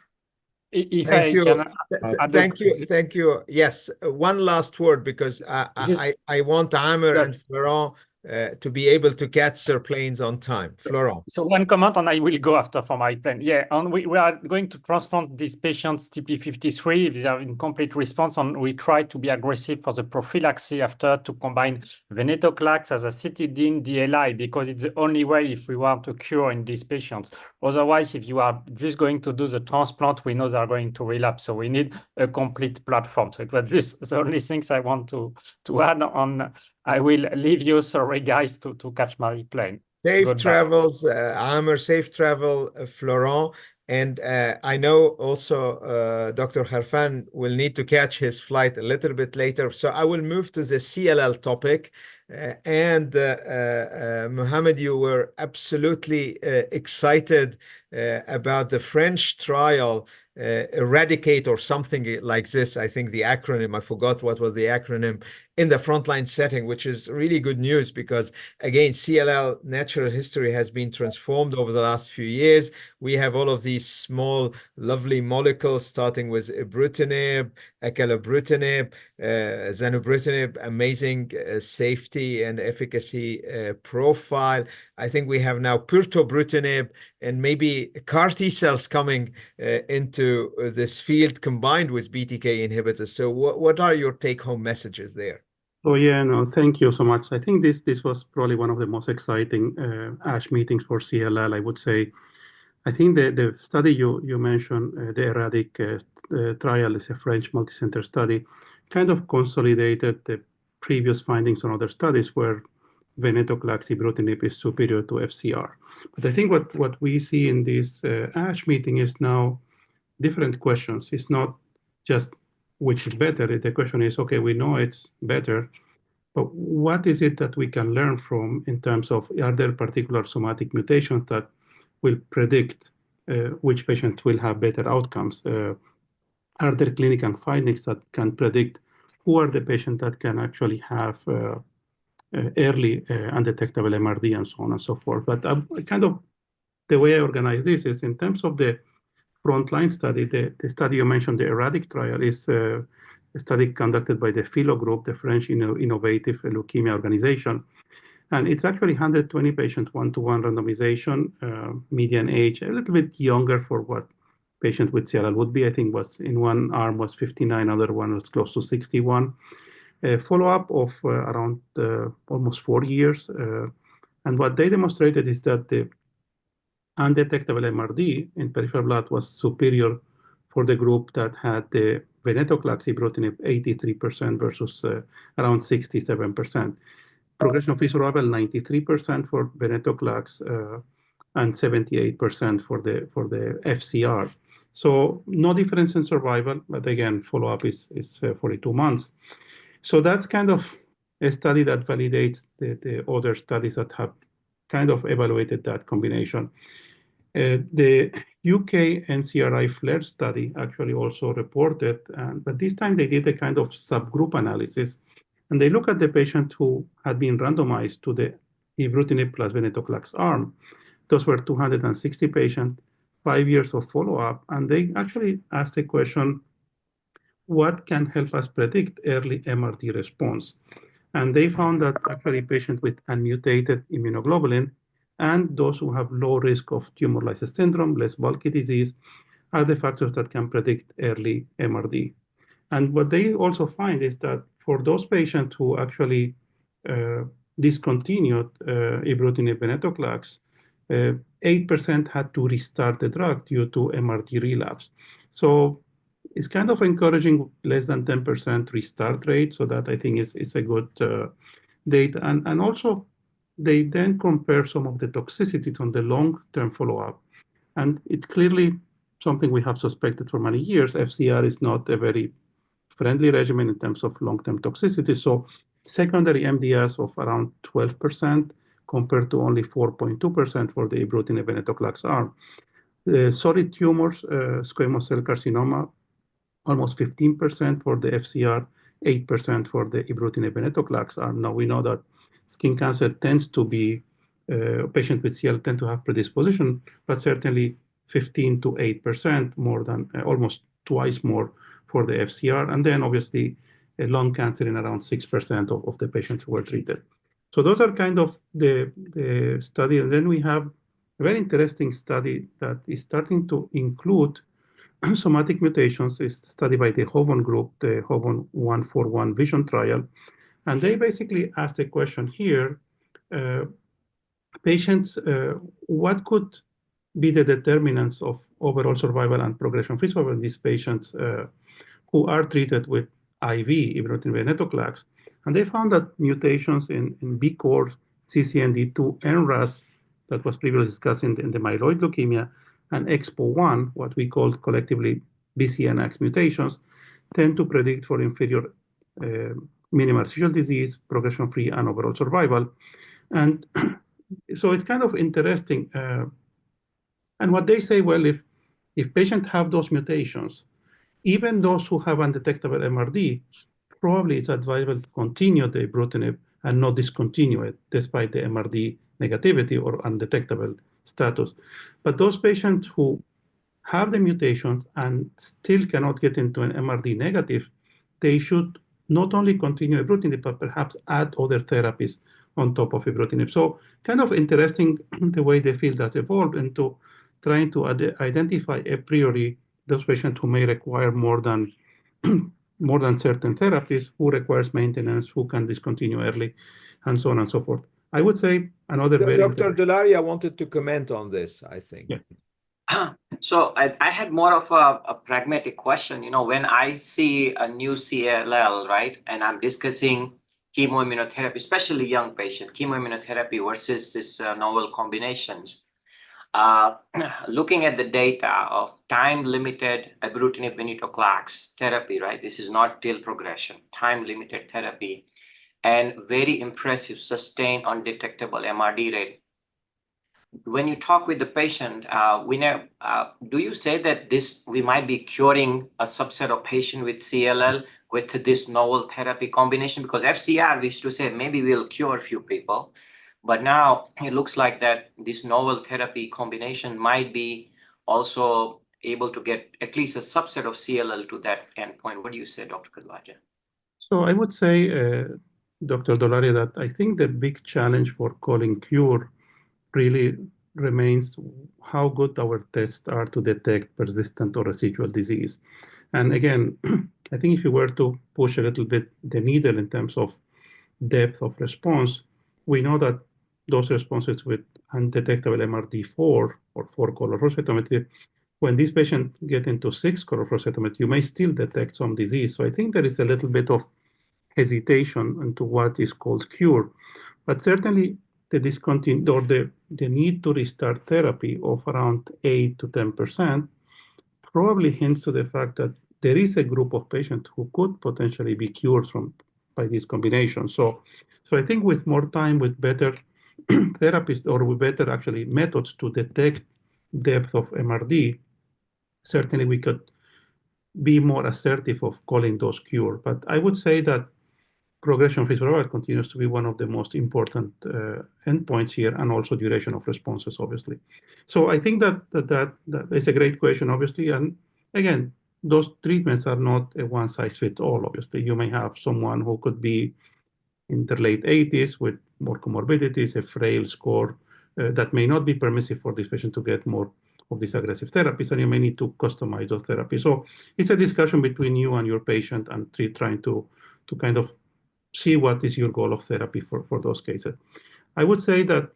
Thank you. Thank you. Yes, one last word, because I want Amer and Florent to be able to catch their planes on time. Florent. So one comment, and I will go after for my plan. Yeah, and we are going to transplant these patients TP53 if they are in complete response, and we try to be aggressive for the prophylaxis after to combine venetoclax as a cytidine DLI, because it's the only way if we want to cure in these patients. Otherwise, if you are just going to do the transplant, we know they are going to relapse. So we need a complete platform. So it was just the only things I want to add on. I will leave you, sorry guys, to catch my plane. Safe Goodbye. travels, Amer, safe travel, Florent. And I know also Dr. Kharfan will need to catch his flight a little bit later. So I will move to the CLL topic. Mohamed, you were absolutely excited about the French trial, Eradicate or something like this. I think the acronym, I forgot what was the acronym, in the frontline setting, which is really good news, because again, CLL natural history has been transformed over the last few years. We have all of these small, lovely molecules, starting with ibrutinib, acalabrutinib, zanubrutinib, amazing safety and efficacy profile. I think we have now pirtobrutinib and maybe CAR T cells coming into this field combined with BTK inhibitors. So what are your take-home messages there? Oh yeah, no, thank you so much. I think this was probably one of the most exciting ASH meetings for CLL, I would say. I think the study you mentioned, the ERADIC trial, is a French multicenter study, kind of consolidated the previous findings on other studies where venetoclax ibrutinib is superior to FCR. But I think what we see in this ASH meeting is now different questions. It's not just which is better. The question is, okay, we know it's better, but what is it that we can learn from in terms of, are there particular somatic mutations that will predict which patients will have better outcomes? Are there clinical findings that can predict who are the patients that can actually have early undetectable MRD and so on and so forth. But kind of the way I organize this is in terms of the frontline study, the study you mentioned, the ERADIC trial, is a study conducted by the PHILO group, the French Innovative Leukemia Organization. And it's actually 120 patients, one-to-one randomization, median age, a little bit younger for what patient with CLL would be. I think was in one arm was 59, other one was close to 61. A follow-up of around almost 4 years. And what they demonstrated is that the undetectable MRD in peripheral blood was superior for the group that had the venetoclax ibrutinib 83% versus around 67%. Progression-free survival 93% for venetoclax and 78% for the FCR. So no difference in survival, but again, follow-up is 42 months. So that's kind of a study that validates the other studies that have kind of evaluated that combination. The UK NCRI FLAIR study actually also reported, but this time they did a kind of subgroup analysis, and they look at the patient who had been randomized to the ibrutinib plus venetoclax arm. Those were 260 patients, 5 years of follow-up, and they actually asked the question, what can help us predict early MRD response? And they found that actually patients with unmutated immunoglobulin and those who have low risk of tumor lysis syndrome, less bulky disease, are the factors that can predict early MRD. And what they also find is that for those patients who actually discontinued ibrutinib venetoclax, 8% had to restart the drug due to MRD relapse. So it's kind of encouraging less than 10% restart rate. So that I think is a good data. And also they then compare some of the toxicities on the long-term follow-up. And it's clearly something we have suspected for many years. FCR is not a very friendly regimen in terms of long-term toxicity. So secondary MDS of around 12% compared to only 4.2% for the ibrutinib venetoclax arm. Solid tumors, squamous cell carcinoma, almost 15% for the FCR, 8% for the ibrutinib venetoclax arm. Now we know that skin cancer tends to be, patients with CLL tend to have predisposition, but certainly 15 to 8% more than, almost twice more for the FCR. And then obviously lung cancer in around 6% of the patients who were treated. So those are kind of the study. And then we have a very interesting study that is starting to include somatic mutations. Is studied by the HOVON group, the HOVON 141 Vision trial. And they basically asked a question here, patients, what could be the determinants of overall survival and progression-free survival in these patients who are treated with IV ibrutinib venetoclax? And they found that mutations in BCOR, CCND2, and RAS, that was previously discussed in the myeloid leukemia, and EXPO1, what we call collectively BCNX mutations, tend to predict for inferior minimal residual disease, progression-free, and overall survival. And so it's kind of interesting. And what they say, well, if patients have those mutations, even those who have undetectable MRD, probably it's advisable to continue the ibrutinib and not discontinue it, despite the MRD negativity or undetectable status. But those patients who have the mutations and still cannot get into an MRD negative, they should not only continue ibrutinib, but perhaps add other therapies on top of ibrutinib. So kind of interesting the way the field has evolved into trying to identify a priori those patients who may require more than certain therapies, who requires maintenance, who can discontinue early, and so on and so forth. I would say another very Dr. Dholaria wanted to comment on this, I think. Yeah. So I had more of a pragmatic question. You know, when I see a new CLL, right, and I'm discussing chemoimmunotherapy, especially young patient, chemoimmunotherapy versus this novel combinations, looking at the data of time-limited ibrutinib venetoclax therapy, right? This is not till progression, time-limited therapy, and very impressive sustained undetectable MRD rate. When you talk with the patient, do you say that we might be curing a subset of patients with CLL with this novel therapy combination? Because FCR, we used to say maybe we'll cure a few people, but now it looks like that this novel therapy combination might be also able to get at least a subset of CLL to that endpoint. What do you say, Dr. Dabaja? So I would say, Dr. Dholaria, that I think the big challenge for calling cure really remains how good our tests are to detect persistent or residual disease. And again, I think if you were to push a little bit the needle in terms of depth of response, we know that those responses with undetectable MRD4 or 4-color flow cytometry, when these patients get into 6-color flow cytometry, you may still detect some disease. So I think there is a little bit of hesitation into what is called cure. But certainly the the need to restart therapy of around 8 to 10% probably hints to the fact that there is a group of patients who could potentially be cured by this combination. So I think with more time, with better therapists, or with better actually methods to detect depth of MRD, certainly we could be more assertive of calling those cure. But I would say that progression-free survival continues to be one of the most important endpoints here, and also duration of responses, obviously. So I think that is a great question, obviously. And again, those treatments are not a one-size-fits-all, obviously. You may have someone who could be in their late 80s with more comorbidities, a frail score that may not be permissive for this patient to get more of these aggressive therapies, and you may need to customize those therapies. So it's a discussion between you and your patient, and trying to kind of see what is your goal of therapy for those cases. I would say that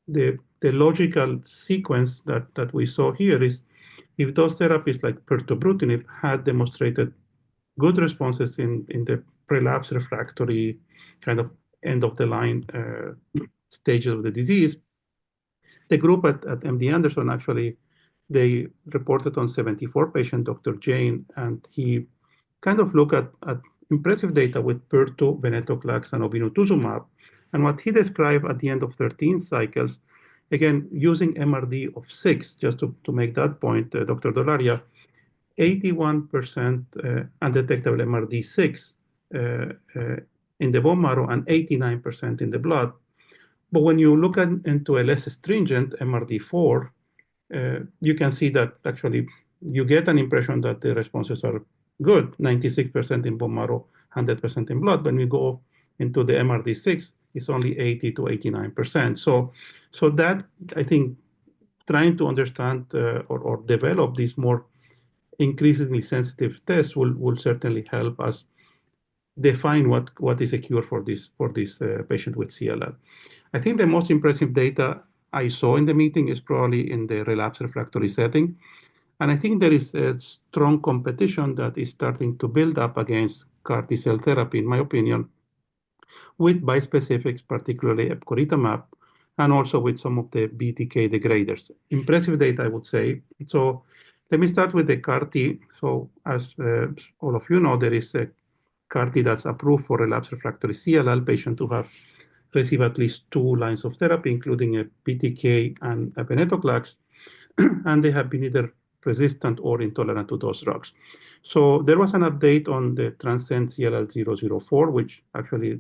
the logical sequence that we saw here is, if those therapies like pirtobrutinib had demonstrated good responses in the relapse refractory kind of end of the line stages of the disease, the group at MD Anderson, actually, they reported on 74 patients, Dr. Jain, and he kind of looked at impressive data with pirto, venetoclax, and obinutuzumab. And what he described at the end of 13 cycles, again, using MRD of 6, just to make that point, Dr. Dholaria, 81% undetectable MRD 6 in the bone marrow and 89% in the blood. But when you look into a less stringent MRD4, you can see that actually you get an impression that the responses are good, 96% in bone marrow, 100% in blood. When we go into the MRD6, it's only 80 to 89%. So that, I think, trying to understand or develop these more increasingly sensitive tests will certainly help us define what is a cure for this patient with CLL. I think the most impressive data I saw in the meeting is probably in the relapse refractory setting. And I think there is a strong competition that is starting to build up against CAR T-cell therapy, in my opinion, with bispecifics, particularly epcoritamab, and also with some of the BTK degraders. Impressive data, I would say. So let me start with the CAR T. So as all of you know, there is a CAR T that's approved for relapse refractory CLL patients who have received at least 2 lines of therapy, including a BTK and a venetoclax, and they have been either resistant or intolerant to those drugs. So there was an update on the Transcend CLL 004, which actually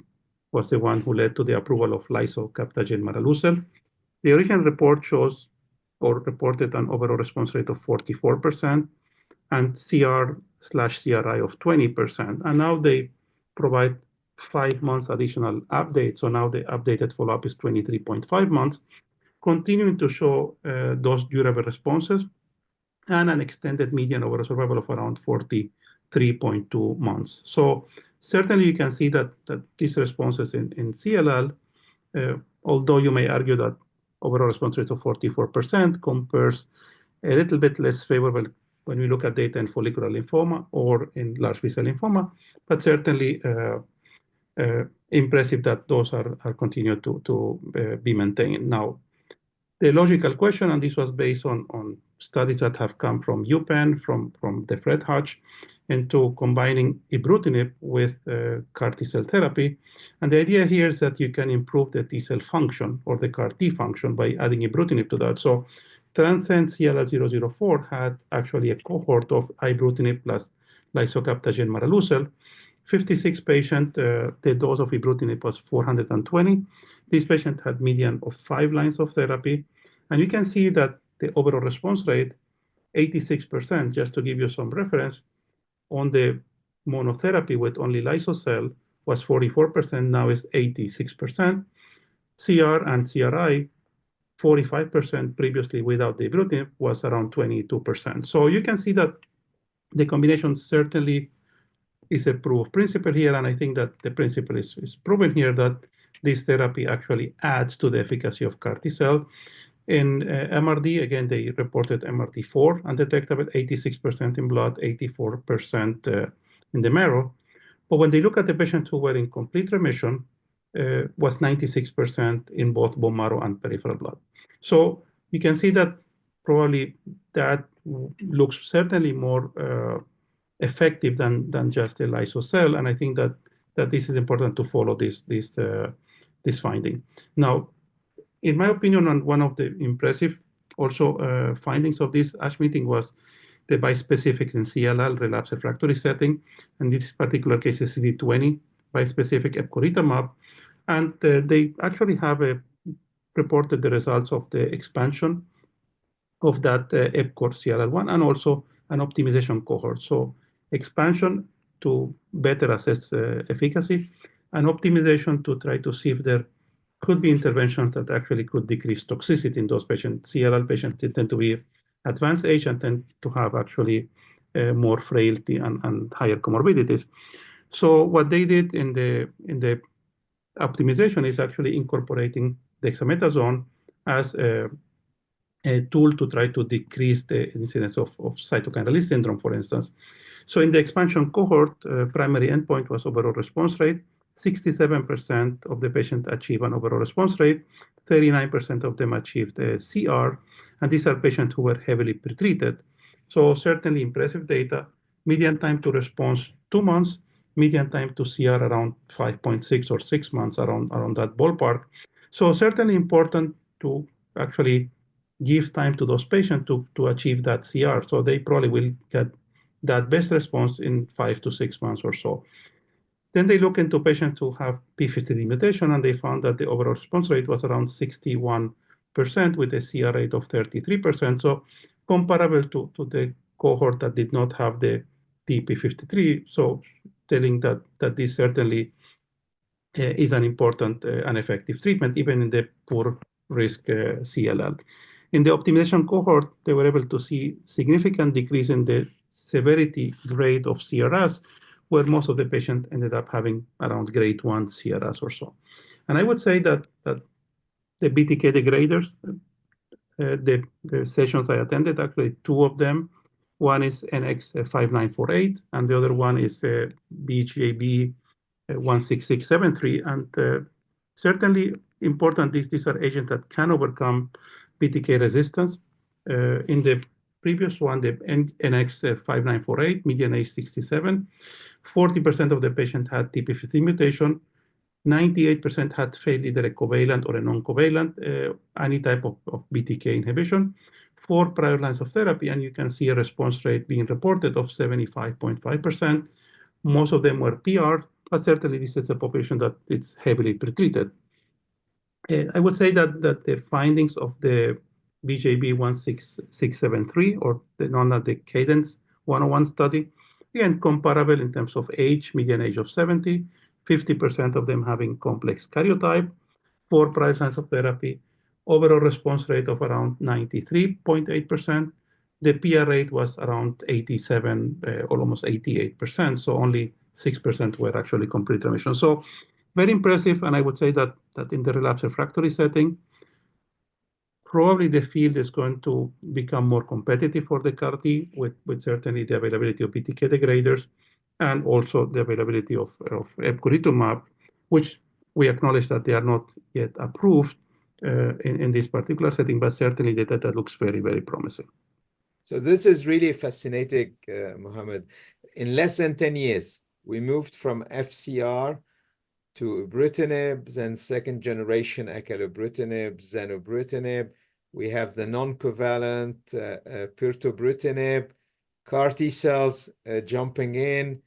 was the one who led to the approval of lisocabtagene maraleucel. The original report shows or reported an overall response rate of 44% and CR/CRI of 20%. And now they provide 5 months additional update. So now the updated follow-up is 23.5 months, continuing to show those durable responses and an extended median overall survival of around 43.2 months. So certainly you can see that these responses in CLL, although you may argue that overall response rate of 44% compares a little bit less favorable when we look at data in follicular lymphoma or in large B-cell lymphoma, but certainly impressive that those are continued to be maintained. Now, the logical question, and this was based on studies that have come from UPenn, from the Fred Hutch, into combining ibrutinib with CAR T-cell therapy. And the idea here is that you can improve the T-cell function or the CAR T function by adding ibrutinib to that. So Transcend CLL 004 had actually a cohort of ibrutinib plus lisocabtagene maraleucel. 56 patient, the dose of ibrutinib was 420. This patient had median of 5 lines of therapy. And you can see that the overall response rate, 86%, just to give you some reference, on the monotherapy with only Lysocell was 44%, now is 86%. CR and CRI, 45% previously without the ibrutinib was around 22%. So you can see that the combination certainly is a proof of principle here, and I think that the principle is proven here that this therapy actually adds to the efficacy of CAR T-cell. In MRD, again, they reported MRD4 undetectable, 86% in blood, 84% in the marrow. But when they look at the patients who were in complete remission, was 96% in both bone marrow and peripheral blood. So you can see that probably that looks certainly more effective than just a Lysocell, and I think that this is important to follow this finding. Now, in my opinion, and one of the impressive also findings of this ASH meeting was the bispecifics in CLL relapse refractory setting, and this particular case is CD20 bispecific epcoritamab, and they actually have reported the results of the expansion of that EPCOR CLL1 and also an optimization cohort. So expansion to better assess efficacy and optimization to try to see if there could be interventions that actually could decrease toxicity in those patients. CLL patients tend to be advanced age and tend to have actually more frailty and higher comorbidities. So what they did in the optimization is actually incorporating dexamethasone as a tool to try to decrease the incidence of cytokine release syndrome, for instance. So in the expansion cohort, primary endpoint was overall response rate. 67% of the patients achieved an overall response rate. 39% of them achieved a CR, and these are patients who were heavily pretreated. So certainly impressive data. Median time to response 2 months. Median time to CR around 5.6 or 6 months, around that ballpark. So certainly important to actually give time to those patients to achieve that CR. So they probably will get that best response in 5 to 6 months or so. Then they look into patients who have p53 mutation, and they found that the overall response rate was around 61% with a CR rate of 33%. So comparable to the cohort that did not have the TP53. So telling that this certainly is an important and effective treatment, even in the poor risk CLL. In the optimization cohort, they were able to see significant decrease in the severity grade of CRS, where most of the patients ended up having around grade 1 CRS or so. And I would say that the BTK degraders, the sessions I attended, actually 2 of them, one is NX-5948, and the other one is BGAB 16673. And certainly important, these are agents that can overcome BTK resistance. In the previous one, the NX-5948, median age 67, 40% of the patients had TP53 mutation, 98% had failed either a covalent or a non-covalent, any type of BTK inhibition, 4 prior lines of therapy, and you can see a response rate being reported of 75.5%. Most of them were PR, but certainly this is a population that is heavily pretreated. I would say that the findings of the BJB 16673, or known as the Cadence 101 study, again, comparable in terms of age, median age of 70, 50% of them having complex karyotype, 4 prior lines of therapy, overall response rate of around 93.8%. The PR rate was around 87, almost 88%, so only 6% were actually complete remission. So very impressive, and I would say that in the relapse refractory setting, probably the field is going to become more competitive for the CAR-T with certainly the availability of BTK degraders and also the availability of epcoritamab, which we acknowledge that they are not yet approved in this particular setting, but certainly the data looks very, very promising. So this is really fascinating, Mohamed. In less than 10 years, we moved from FCR to ibrutinib, then second generation acalabrutinib, zanubrutinib. We have the non-covalent pirtobrutinib, CAR T cells jumping in.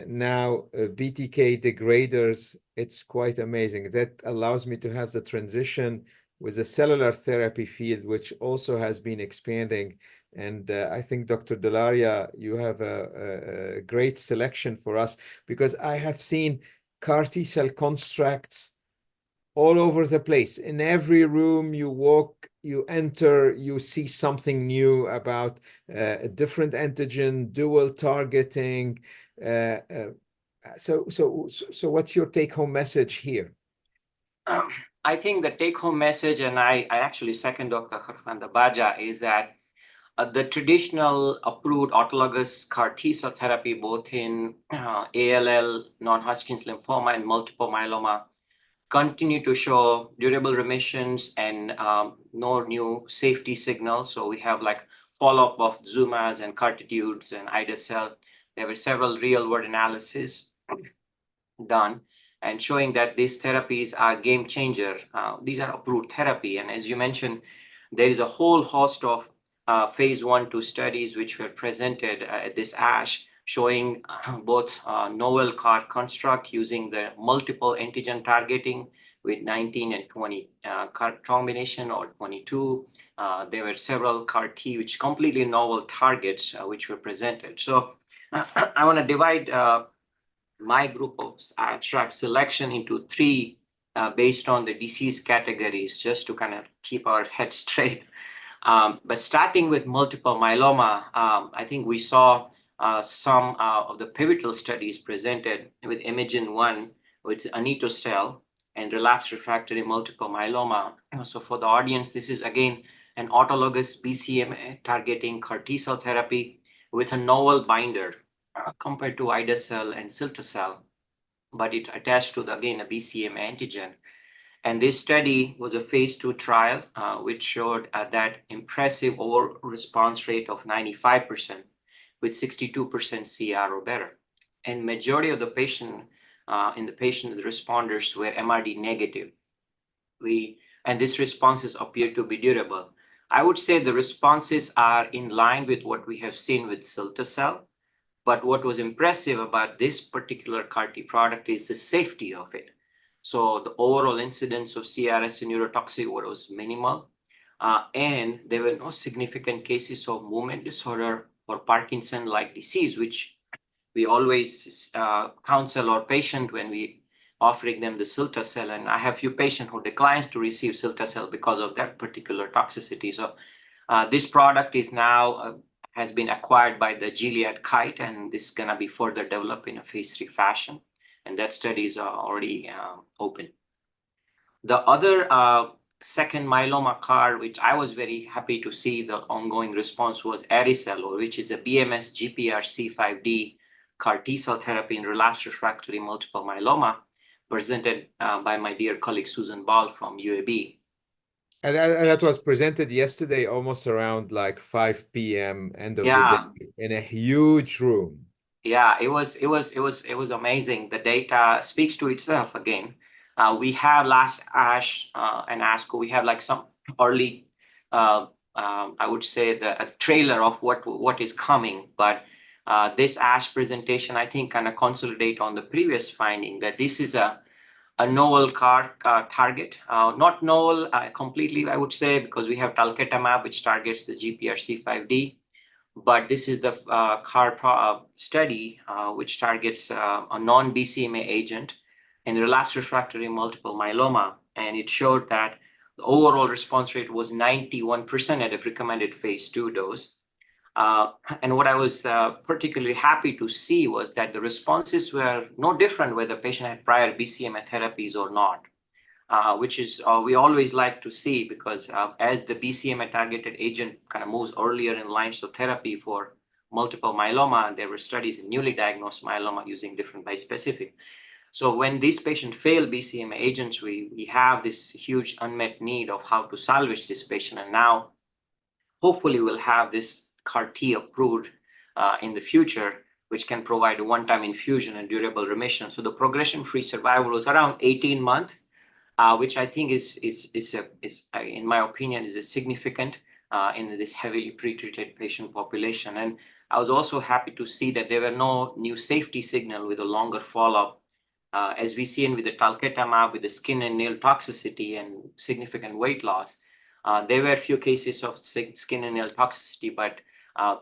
now BTK degraders. It's quite amazing. That allows me to have the transition with the cellular therapy field, which also has been expanding. And I think, Dr. Dholaria, you have a great selection for us, because I have seen CAR T cell constructs all over the place. In every room you walk, you enter, you see something new about a different antigen, dual targeting. So what's your take-home message here? I think the take-home message, and I actually second Dr. Kharfan Dabaja, is that the traditional approved autologous CAR T cell therapy, both in ALL, non-Hodgkin's lymphoma, and multiple myeloma, continue to show durable remissions and no new safety signals. So we have like follow-up of Zumas and Cartitudes and ide-cel. There were several real-world analyses done and showing that these therapies are game changer. These are approved therapy. And as you mentioned, there is a whole host of phase 1-2 studies which were presented at this ASH, showing both novel CAR construct using the multiple antigen targeting with 19 and 20 CAR combination, or 22. There were several CAR T which completely novel targets which were presented. So I want to divide my group of abstract selection into 3 based on the disease categories, just to kind of keep our heads straight. But starting with multiple myeloma, I think we saw some of the pivotal studies presented with Imagine-1 with anito-cel and relapsed refractory multiple myeloma. So for the audience, this is again an autologous BCMA targeting CAR T cell therapy with a novel binder compared to ide-cel and cilta-cel, but it's attached to again a BCMA antigen. And this study was a phase 2 trial, which showed that impressive overall response rate of 95% with 62% CR or better. And majority of the patient, the responders were MRD negative. And these responses appear to be durable. I would say the responses are in line with what we have seen with cilta-cel. But what was impressive about this particular CAR T product is the safety of it. So the overall incidence of CRS and neurotoxic was minimal, and there were no significant cases of movement disorder or Parkinson-like disease, which we always counsel our patient when we offering them the cilta-cel. And I have few patients who declines to receive cilta-cel because of that particular toxicity. So this product is now has been acquired by the Gilead Kite, and this is going to be further developed in a phase 3 fashion. And that study is already open. The other second myeloma CAR, which I was very happy to see the ongoing response, was ide-cel, which is a BMS GPRC5D CAR T cell therapy in relapsed refractory multiple myeloma, presented by my dear colleague Susan Ball from UAB. And that was presented yesterday, almost around like 5 p.m. end of the day, in a huge room. Yeah, it was amazing. The data speaks to itself again. We have last ASH and ASCO, we have like some early, I would say a trailer of what is coming. But this ASH presentation, I think, kind of consolidate on the previous finding that this is a novel CAR target, not novel completely, I would say, because we have talquetamab, which targets the GPRC5D, but this is the CAR study, which targets a non-BCMA agent in relapsed refractory multiple myeloma, and it showed that the overall response rate was 91% at a recommended phase 2 dose. And what I was particularly happy to see was that the responses were no different whether the patient had prior BCMA therapies or not, which is we always like to see, because as the BCMA targeted agent kind of moves earlier in lines of therapy for multiple myeloma, there were studies in newly diagnosed myeloma using different bispecific. So when these patients fail BCMA agents, we have this huge unmet need of how to salvage this patient. And now hopefully we'll have this CAR T approved in the future, which can provide a one-time infusion and durable remission. So the progression-free survival was around 18 months, which I think is in my opinion, is a significant in this heavily pretreated patient population. And I was also happy to see that there were no new safety signal with a longer follow-up. As we see in with the talquetamab, with the skin and nail toxicity and significant weight loss. There were a few cases of skin and nail toxicity, but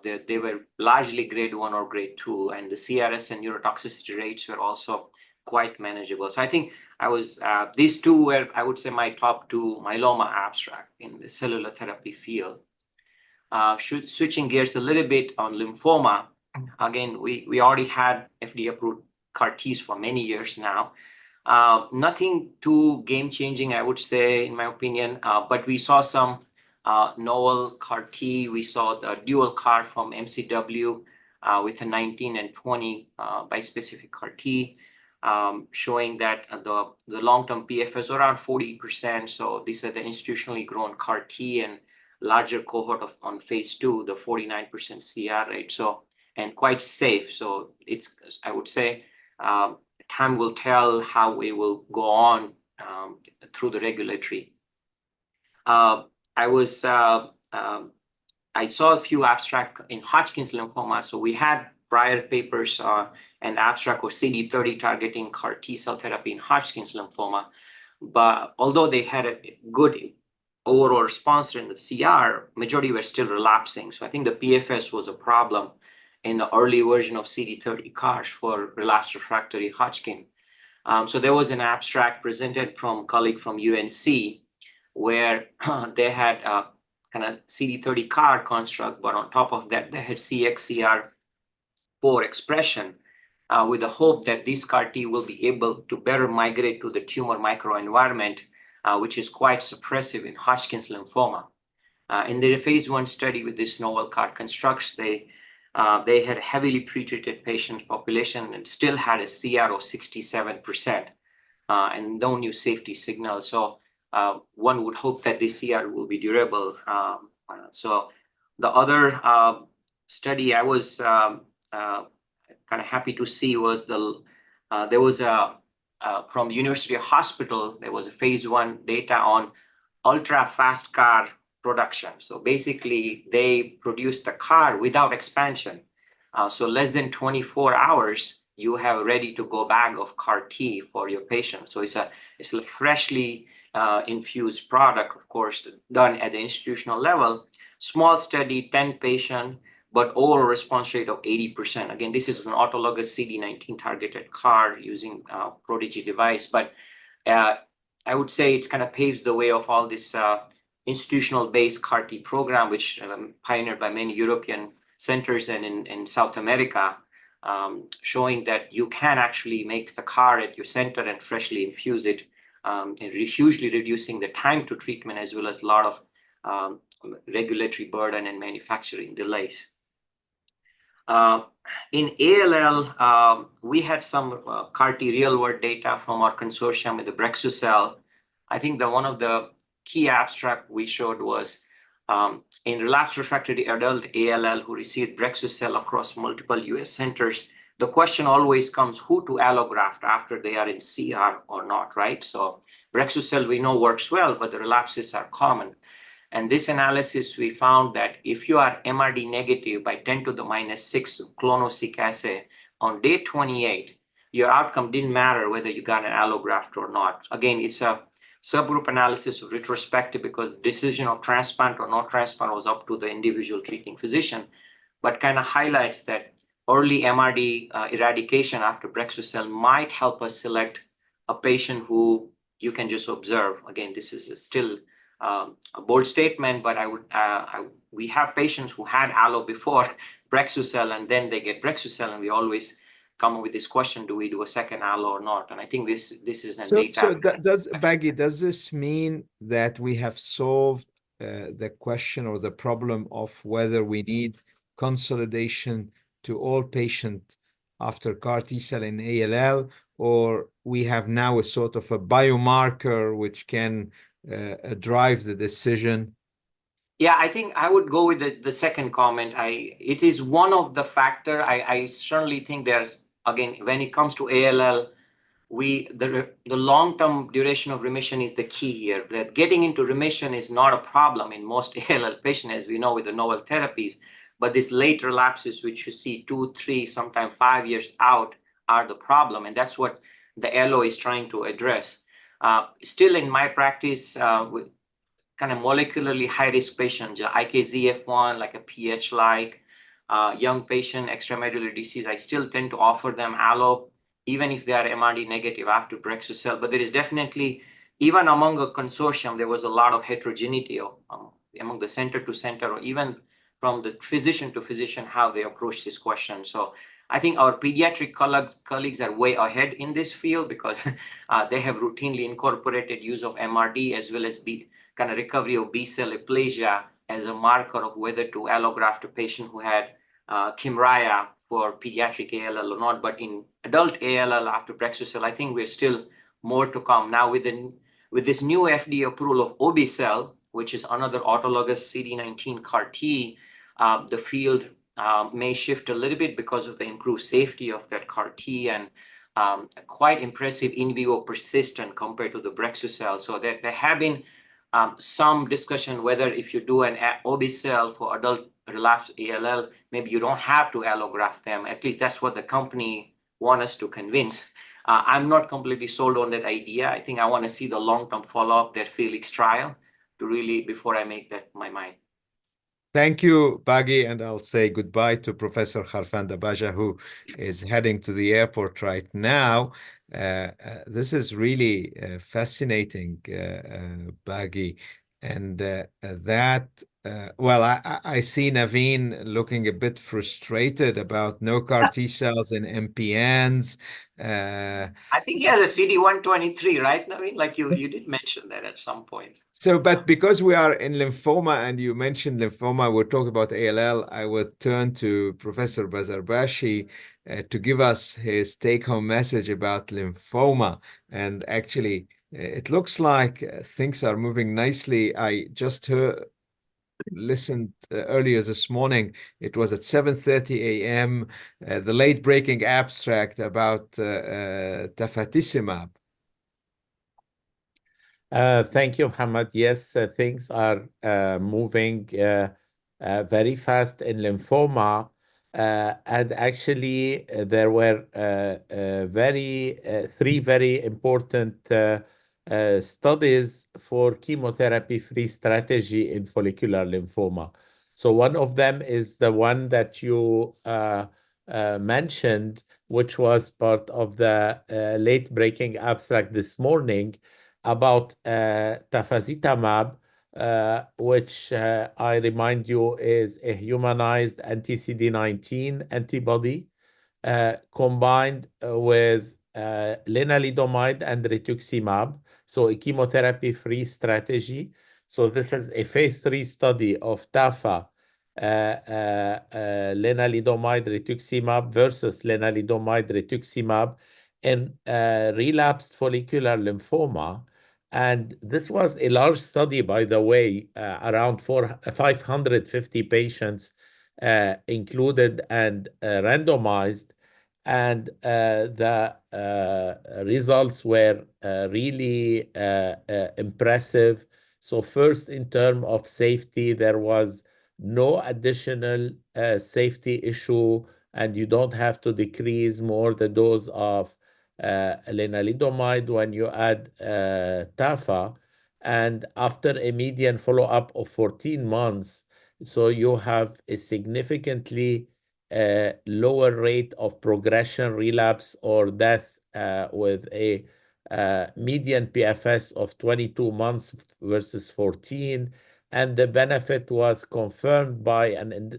they were largely grade 1 or grade 2, and the CRS and neurotoxicity rates were also quite manageable. So I think these two were, I would say, my top 2 myeloma abstract in the cellular therapy field. Switching gears a little bit on lymphoma, again, we already had FDA-approved CAR-Ts for many years now. Nothing too game-changing, I would say, in my opinion, but we saw some novel CAR-T. We saw the dual CAR from MCW with a 19 and 20 bispecific CAR-T, showing that the long-term PFS around 40%. So these are the institutionally grown CAR-T and larger cohort on phase 2, the 49% CR rate. So, and quite safe. So it's, I would say, time will tell how we will go on through the regulatory. I saw a few abstract in Hodgkin's lymphoma. So we had prior papers and abstract of CD30 targeting CAR T cell therapy in Hodgkin's lymphoma. But although they had a good overall response in the CR, majority were still relapsing. So I think the PFS was a problem in the early version of CD30 CARs for relapsed refractory Hodgkin. So there was an abstract presented from a colleague from UNC where they had a kind of CD30 CAR construct, but on top of that, they had CXCR4 expression with the hope that this CAR T will be able to better migrate to the tumor microenvironment, which is quite suppressive in Hodgkin's lymphoma. In their phase 1 study with this novel CAR constructs, they had heavily pretreated patient population and still had a CR of 67% and no new safety signal. So one would hope that this CR will be durable. So the other study I was kind of happy to see was there was from University Hospital, there was a phase 1 data on ultra fast CAR production. So basically they produced the CAR without expansion. So less than 24 hours, you have a ready to go bag of CAR T for your patient. So it's a freshly infused product, of course, done at the institutional level. Small study, 10 patient, but overall response rate of 80%. Again, this is an autologous CD19 targeted CAR using Prodigy device, but I would say it's kind of paves the way of all this institutional-based CAR T program, which pioneered by many European centers and in South America, showing that you can actually make the CAR at your center and freshly infuse it, and hugely reducing the time to treatment as well as a lot of regulatory burden and manufacturing delays. In ALL, we had some CAR T real-world data from our consortium with the Brexucell. I think that one of the key abstract we showed was in relapsed refractory adult ALL who received Brexucell across multiple US centers. The question always comes who to allograft after they are in CR or not, right? So Brexucell we know works well, but the relapses are common. And this analysis, we found that if you are MRD negative by 10 to the minus 6 clonoSEQ assay on day 28, your outcome didn't matter whether you got an allograft or not. Again, it's a subgroup analysis of retrospective because decision of transplant or not transplant was up to the individual treating physician, but kind of highlights that early MRD eradication after Brexucell might help us select a patient who you can just observe. Again, this is still a bold statement, but we have patients who had allo before Brexucell and then they get Brexucell, and we always come up with this question: do we do a second allo or not? And I think this is an data. So does this mean that we have solved the question or the problem of whether we need consolidation to all patients after CAR T cell in ALL, or we have now a sort of a biomarker which can drive the decision? Yeah, I think I would go with the second comment. It is one of the factor. I certainly think there's, again, when it comes to ALL, the long-term duration of remission is the key here. That getting into remission is not a problem in most ALL patients, as we know with the novel therapies, But these late relapses, which you see 2, 3, sometimes 5 years out, are the problem. And that's what the LO is trying to address. Still in my practice, with kind of molecularly high-risk patients, IKZF1, like a PH-like, young patient, extramedullary disease, I still tend to offer them allo, even if they are MRD negative after Brexucell. But there is definitely, even among a consortium, there was a lot of heterogeneity among the center to center, or even from the physician to physician, how they approach this question. So I think our pediatric colleagues are way ahead in this field because they have routinely incorporated use of MRD as well as kind of recovery of B-cell aplasia as a marker of whether to allograft a patient who had Kymriah for pediatric ALL or not. But in adult ALL after Brexucell, I think we're still more to come. Now with this new FDA approval of obe-cel, which is another autologous CD19 CAR T, the field may shift a little bit because of the improved safety of that CAR T and quite impressive in vivo persistence compared to the Brexucell. So there have been some discussion whether if you do an obe-cel for adult relapsed ALL, maybe you don't have to allograft them. At least that's what the company want us to convince. I'm not completely sold on that idea. I think I want to see the long-term follow-up, that Felix trial, to really, before I make that my mind. Thank you, Bagi, and I'll say goodbye to Professor Kharfan Dabaja, who is heading to the airport right now. This is really fascinating, Bagi, and well, I see Naveen looking a bit frustrated about no CAR T cells in MPNs. I think he has a CD123, right, Naveen? Like you did mention that at some point. So, but because we are in lymphoma and you mentioned lymphoma, we'll talk about ALL, I would turn to Professor Bazarbachi to give us his take-home message about lymphoma. And actually, it looks like things are moving nicely. I just listened earlier this morning. It was at 7:30 a.m., the late-breaking abstract about tafasitamab. Thank you, Mohammed. Yes, things are moving very fast in lymphoma. And actually, there were three very important studies for chemotherapy-free strategy in follicular lymphoma. So one of them is the one that you mentioned, which was part of the late-breaking abstract this morning, about tafasitamab, which I remind you is a humanized anti-CD19 antibody combined with lenalidomide and rituximab, so a chemotherapy-free strategy. So this is a phase 3 study of tafa, lenalidomide rituximab versus lenalidomide rituximab in relapsed follicular lymphoma. And this was a large study, by the way, around 550 patients included and randomized. And the results were really impressive. So first, in terms of safety, there was no additional safety issue, and you don't have to decrease more the dose of lenalidomide when you add tafa. And after a median follow-up of 14 months, so you have a significantly lower rate of progression, relapse, or death with a median PFS of 22 months versus 14. And the benefit was confirmed by an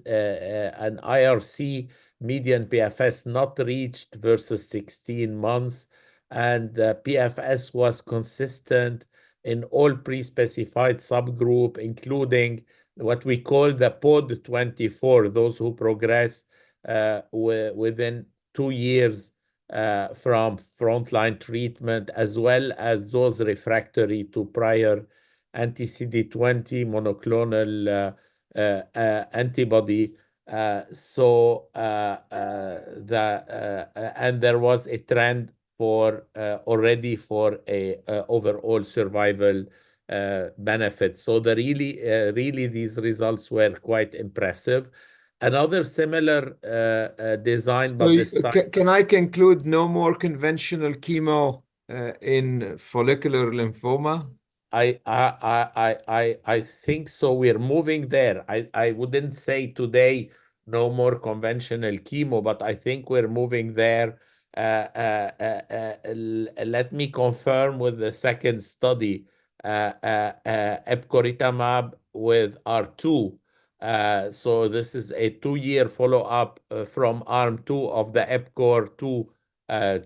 IRC median PFS not reached versus 16 months. And the PFS was consistent in all pre-specified subgroup, including what we call the POD 24, those who progress within 2 years from frontline treatment, as well as those refractory to prior anti-CD20 monoclonal antibody. And there was a trend for already for a overall survival benefit. So really these results were quite impressive. another similar design, So but this time. can I conclude no more conventional chemo in follicular lymphoma? I think so. We're moving there. I wouldn't say today no more conventional chemo, but I think we're moving there. Let me confirm with the second study, epcoritamab with R2. So this is a 2-year follow-up from arm 2 of the EPCOR 2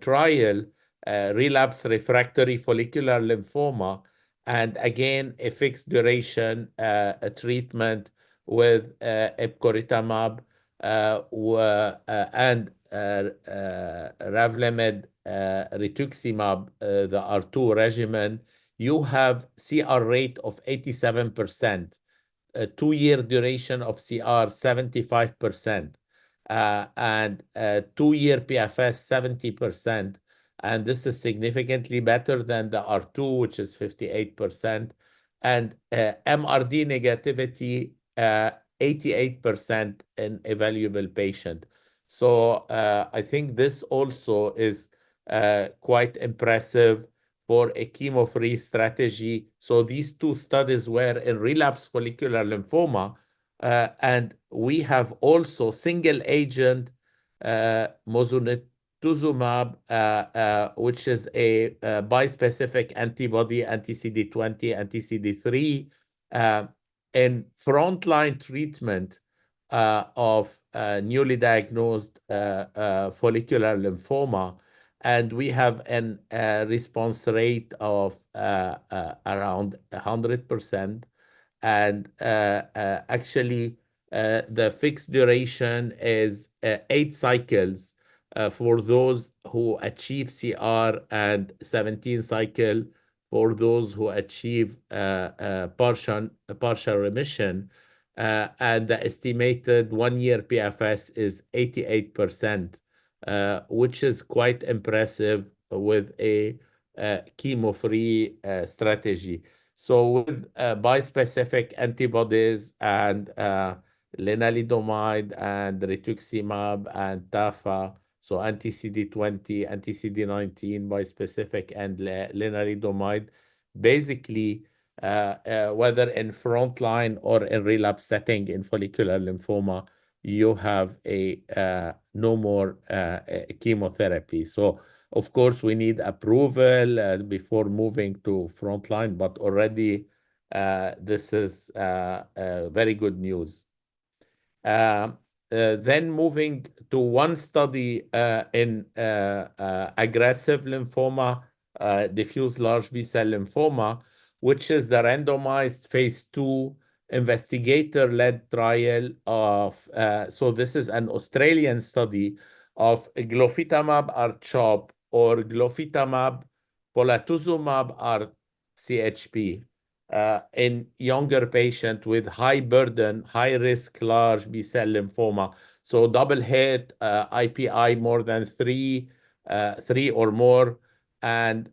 trial, relapse refractory follicular lymphoma. And again, a fixed duration a treatment with epcoritamab and Revlimid, rituximab, the R2 regimen. You have CR rate of 87%, a 2-year duration of CR 75%, and 2-year PFS 70%. And this is significantly better than the R2, which is 58%, and MRD negativity 88% in evaluable patient. So I think this also is quite impressive for a chemo-free strategy. So these 2 studies were in relapsed follicular lymphoma, and we have also single agent mosunetuzumab, which is a bispecific antibody, anti-CD20, anti-CD3, in frontline treatment of newly diagnosed follicular lymphoma. And we have a response rate of around 100%. And actually, the fixed duration is 8 cycles for those who achieve CR and 17 cycle for those who achieve partial remission. And the estimated 1-year PFS is 88%, which is quite impressive with a chemo-free strategy. So with bispecific antibodies and lenalidomide and rituximab and tafa, so anti-CD20, anti-CD19 bispecific and lenalidomide, basically whether in frontline or in relapse setting in follicular lymphoma, you have a no more chemotherapy. So of course we need approval before moving to frontline, but already this is very good news. Then moving to one study in aggressive lymphoma, diffuse large B-cell lymphoma, which is the randomized phase 2 investigator-led trial of, so this is an Australian study of glofitamab R-CHOP or glofitamab polatuzumab R-CHP in younger patient with high burden, high risk large B-cell lymphoma. So double hit, IPI more than 3 or more. And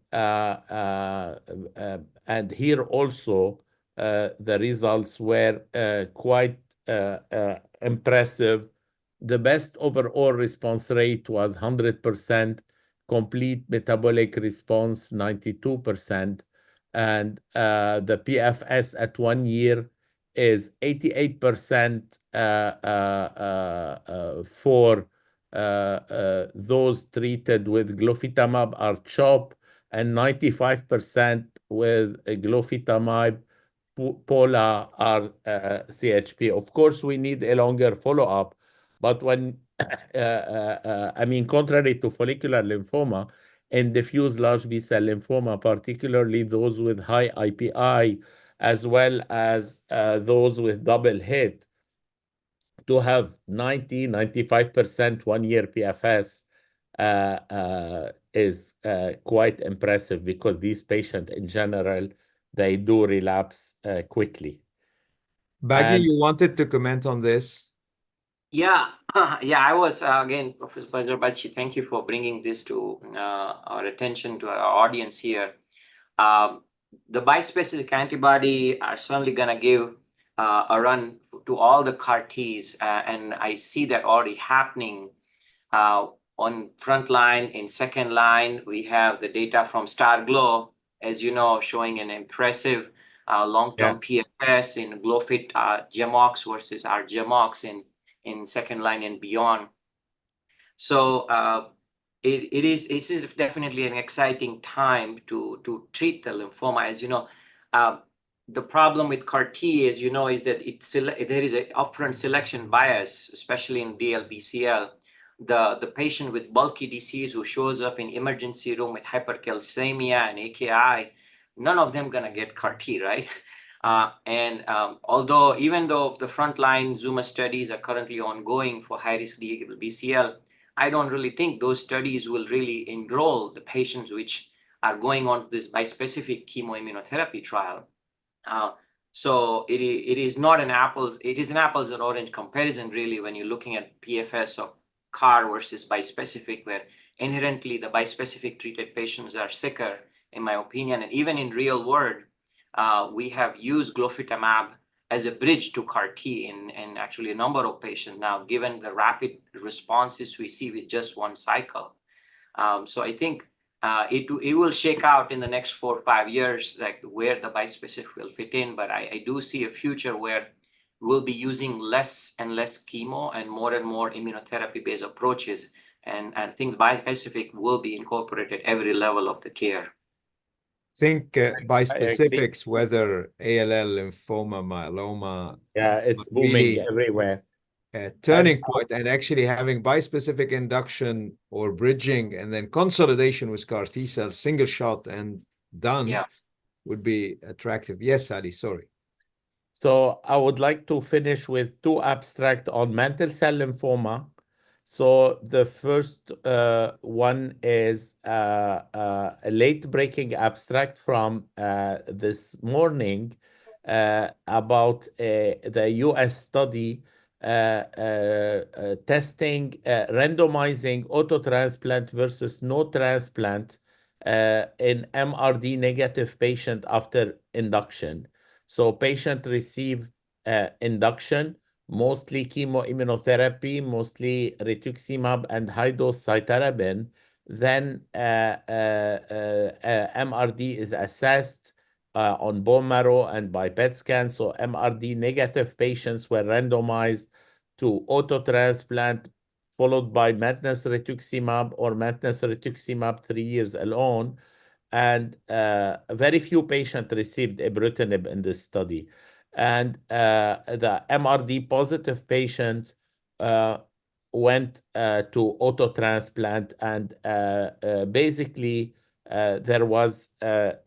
here also the results were quite impressive. The best overall response rate was 100%, complete metabolic response 92%, and the PFS at 1 year is 88% for those treated with glofitamab R-CHOP and 95% with glofitamab Pola R-CHP. Of course, we need a longer follow-up, but when, I mean, contrary to follicular lymphoma, in diffuse large B-cell lymphoma, particularly those with high IPI, as well as those with double hit, to have 95% 1-year PFS is quite impressive, because these patients in general, they do relapse quickly. Baggy, you wanted to comment on this? Yeah, I was, again, Professor Bazarbachi, thank you for bringing this to our attention, to our audience here. The bispecific antibody are certainly going to give a run to all the CAR-Ts, and I see that already happening on front line. In second line, we have the data from StarGlow, as you know, showing an impressive long-term PFS in GlowFit GEMOX versus our GEMOX in second line and beyond. So it is definitely an exciting time to treat the lymphoma. As you know, the problem with CAR-T, as you know, is that there is an upfront selection bias, especially in DLBCL. The patient with bulky disease who shows up in emergency room with hypercalcemia and AKI, none of them gonna get CAR-T, right? Even though the frontline Zuma studies are currently ongoing for high-risk DLBCL, I don't really think those studies will really enroll the patients which are going on this bispecific chemoimmunotherapy trial. So it is not an apples, it is an apples and orange comparison really when you're looking at PFS of CAR versus bispecific, where inherently the bispecific treated patients are sicker, in my opinion. And even in real world, we have used glofitamab as a bridge to CAR-T in actually a number of patients now, given the rapid responses we see with just one cycle. So I think it will shake out in the next 4 or 5 years, like where the bispecific will fit in. But I do see a future where we'll be using less and less chemo and more immunotherapy-based approaches. And I think bispecific will be incorporated at every level of the care. Think bispecifics, whether ALL, lymphoma, myeloma. Yeah, it's booming really everywhere. A turning point, and actually having bispecific induction or bridging and then consolidation with CAR T cells, single shot and done, would be attractive. Yes, Ali, sorry. So I would like to finish with 2 abstracts on mantle cell lymphoma. So the first one is a late-breaking abstract from this morning about the US study testing randomizing autotransplant versus no transplant in MRD negative patient after induction. So patient receive induction, mostly chemoimmunotherapy, mostly rituximab and high-dose cytarabine. Then MRD is assessed on bone marrow and by PET scan. So MRD negative patients were randomized to autotransplant followed by maintenance rituximab or maintenance rituximab 3 years alone. And very few patients received ibrutinib in this study. And the MRD positive patients went to autotransplant, and basically there was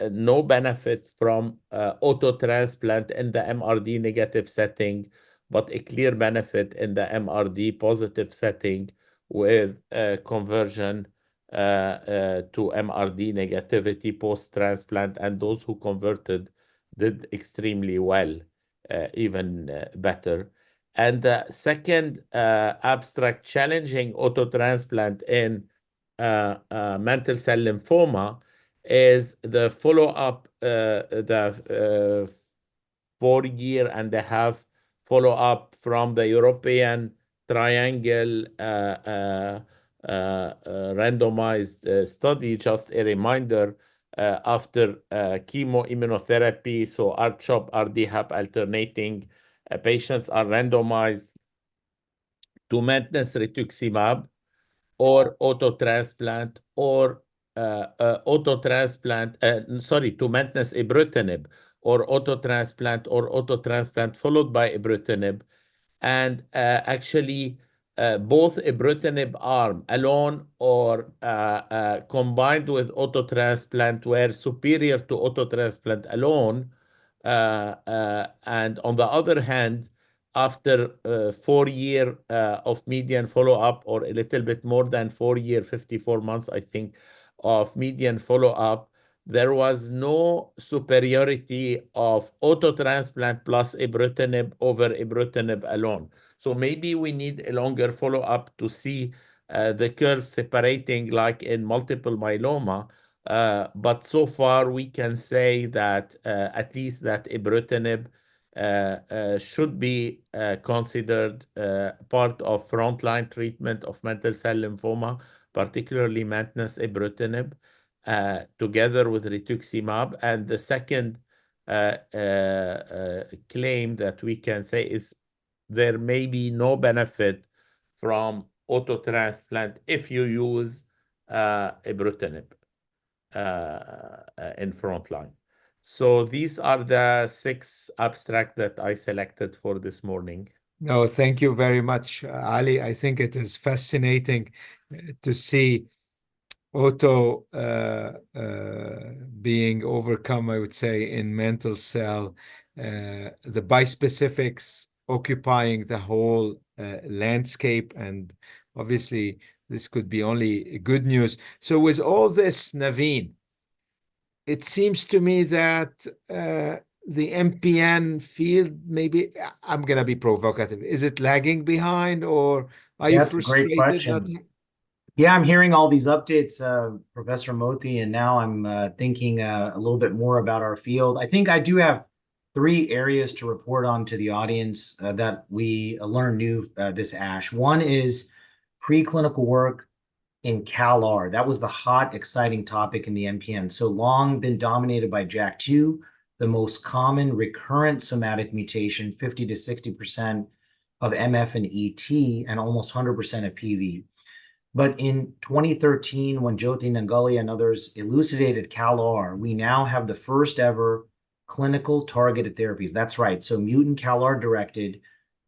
no benefit from autotransplant in the MRD negative setting, but a clear benefit in the MRD positive setting with conversion to MRD negativity post-transplant, and those who converted did extremely well, even better. And the second abstract challenging autotransplant in mantle cell lymphoma is the follow-up, the 4.5-year follow-up from the European Triangle randomized study. Just a reminder, after chemoimmunotherapy, so R-CHOP, RDHAP alternating, patients are randomized to maintenance rituximab or autotransplant or to maintenance ibrutinib or autotransplant followed by ibrutinib. And actually, both ibrutinib arm alone or combined with autotransplant were superior to autotransplant alone. And on the other hand, after 4 years of median follow-up, or a little bit more than 4 years, 54 months, I think, of median follow-up, there was no superiority of autotransplant plus ibrutinib over ibrutinib alone. So maybe we need a longer follow-up to see the curve separating like in multiple myeloma. But so far we can say that at least that ibrutinib should be considered part of frontline treatment of mantle cell lymphoma, particularly maintenance ibrutinib, together with rituximab. And the second claim that we can say is there may be no benefit from autotransplant if you use ibrutinib in frontline. So these are the 6 abstracts that I selected for this morning. No, thank you very much, Ali. I think it is fascinating to see auto being overcome, I would say, in mantle cell, the bispecifics occupying the whole landscape. And obviously, this could be only good news. So with all this, Naveen, it seems to me that the MPN field, maybe, I'm going to be provocative. Is it lagging behind, or are you That's a great frustrated? question. Yeah, I'm hearing all these updates, Professor Mohty, and now I'm thinking a little bit more about our field. I think I do have 3 areas to report on to the audience that we learned new this ASH. One is preclinical work in CALR. That was the hot, exciting topic in the MPN. So long been dominated by JAK2, the most common recurrent somatic mutation, 50 to 60% of MF and ET, and almost 100% of PV. But in 2013, when Jyoti Nangalia and others elucidated CALR, we now have the first ever clinical targeted therapies. That's right. So mutant CALR directed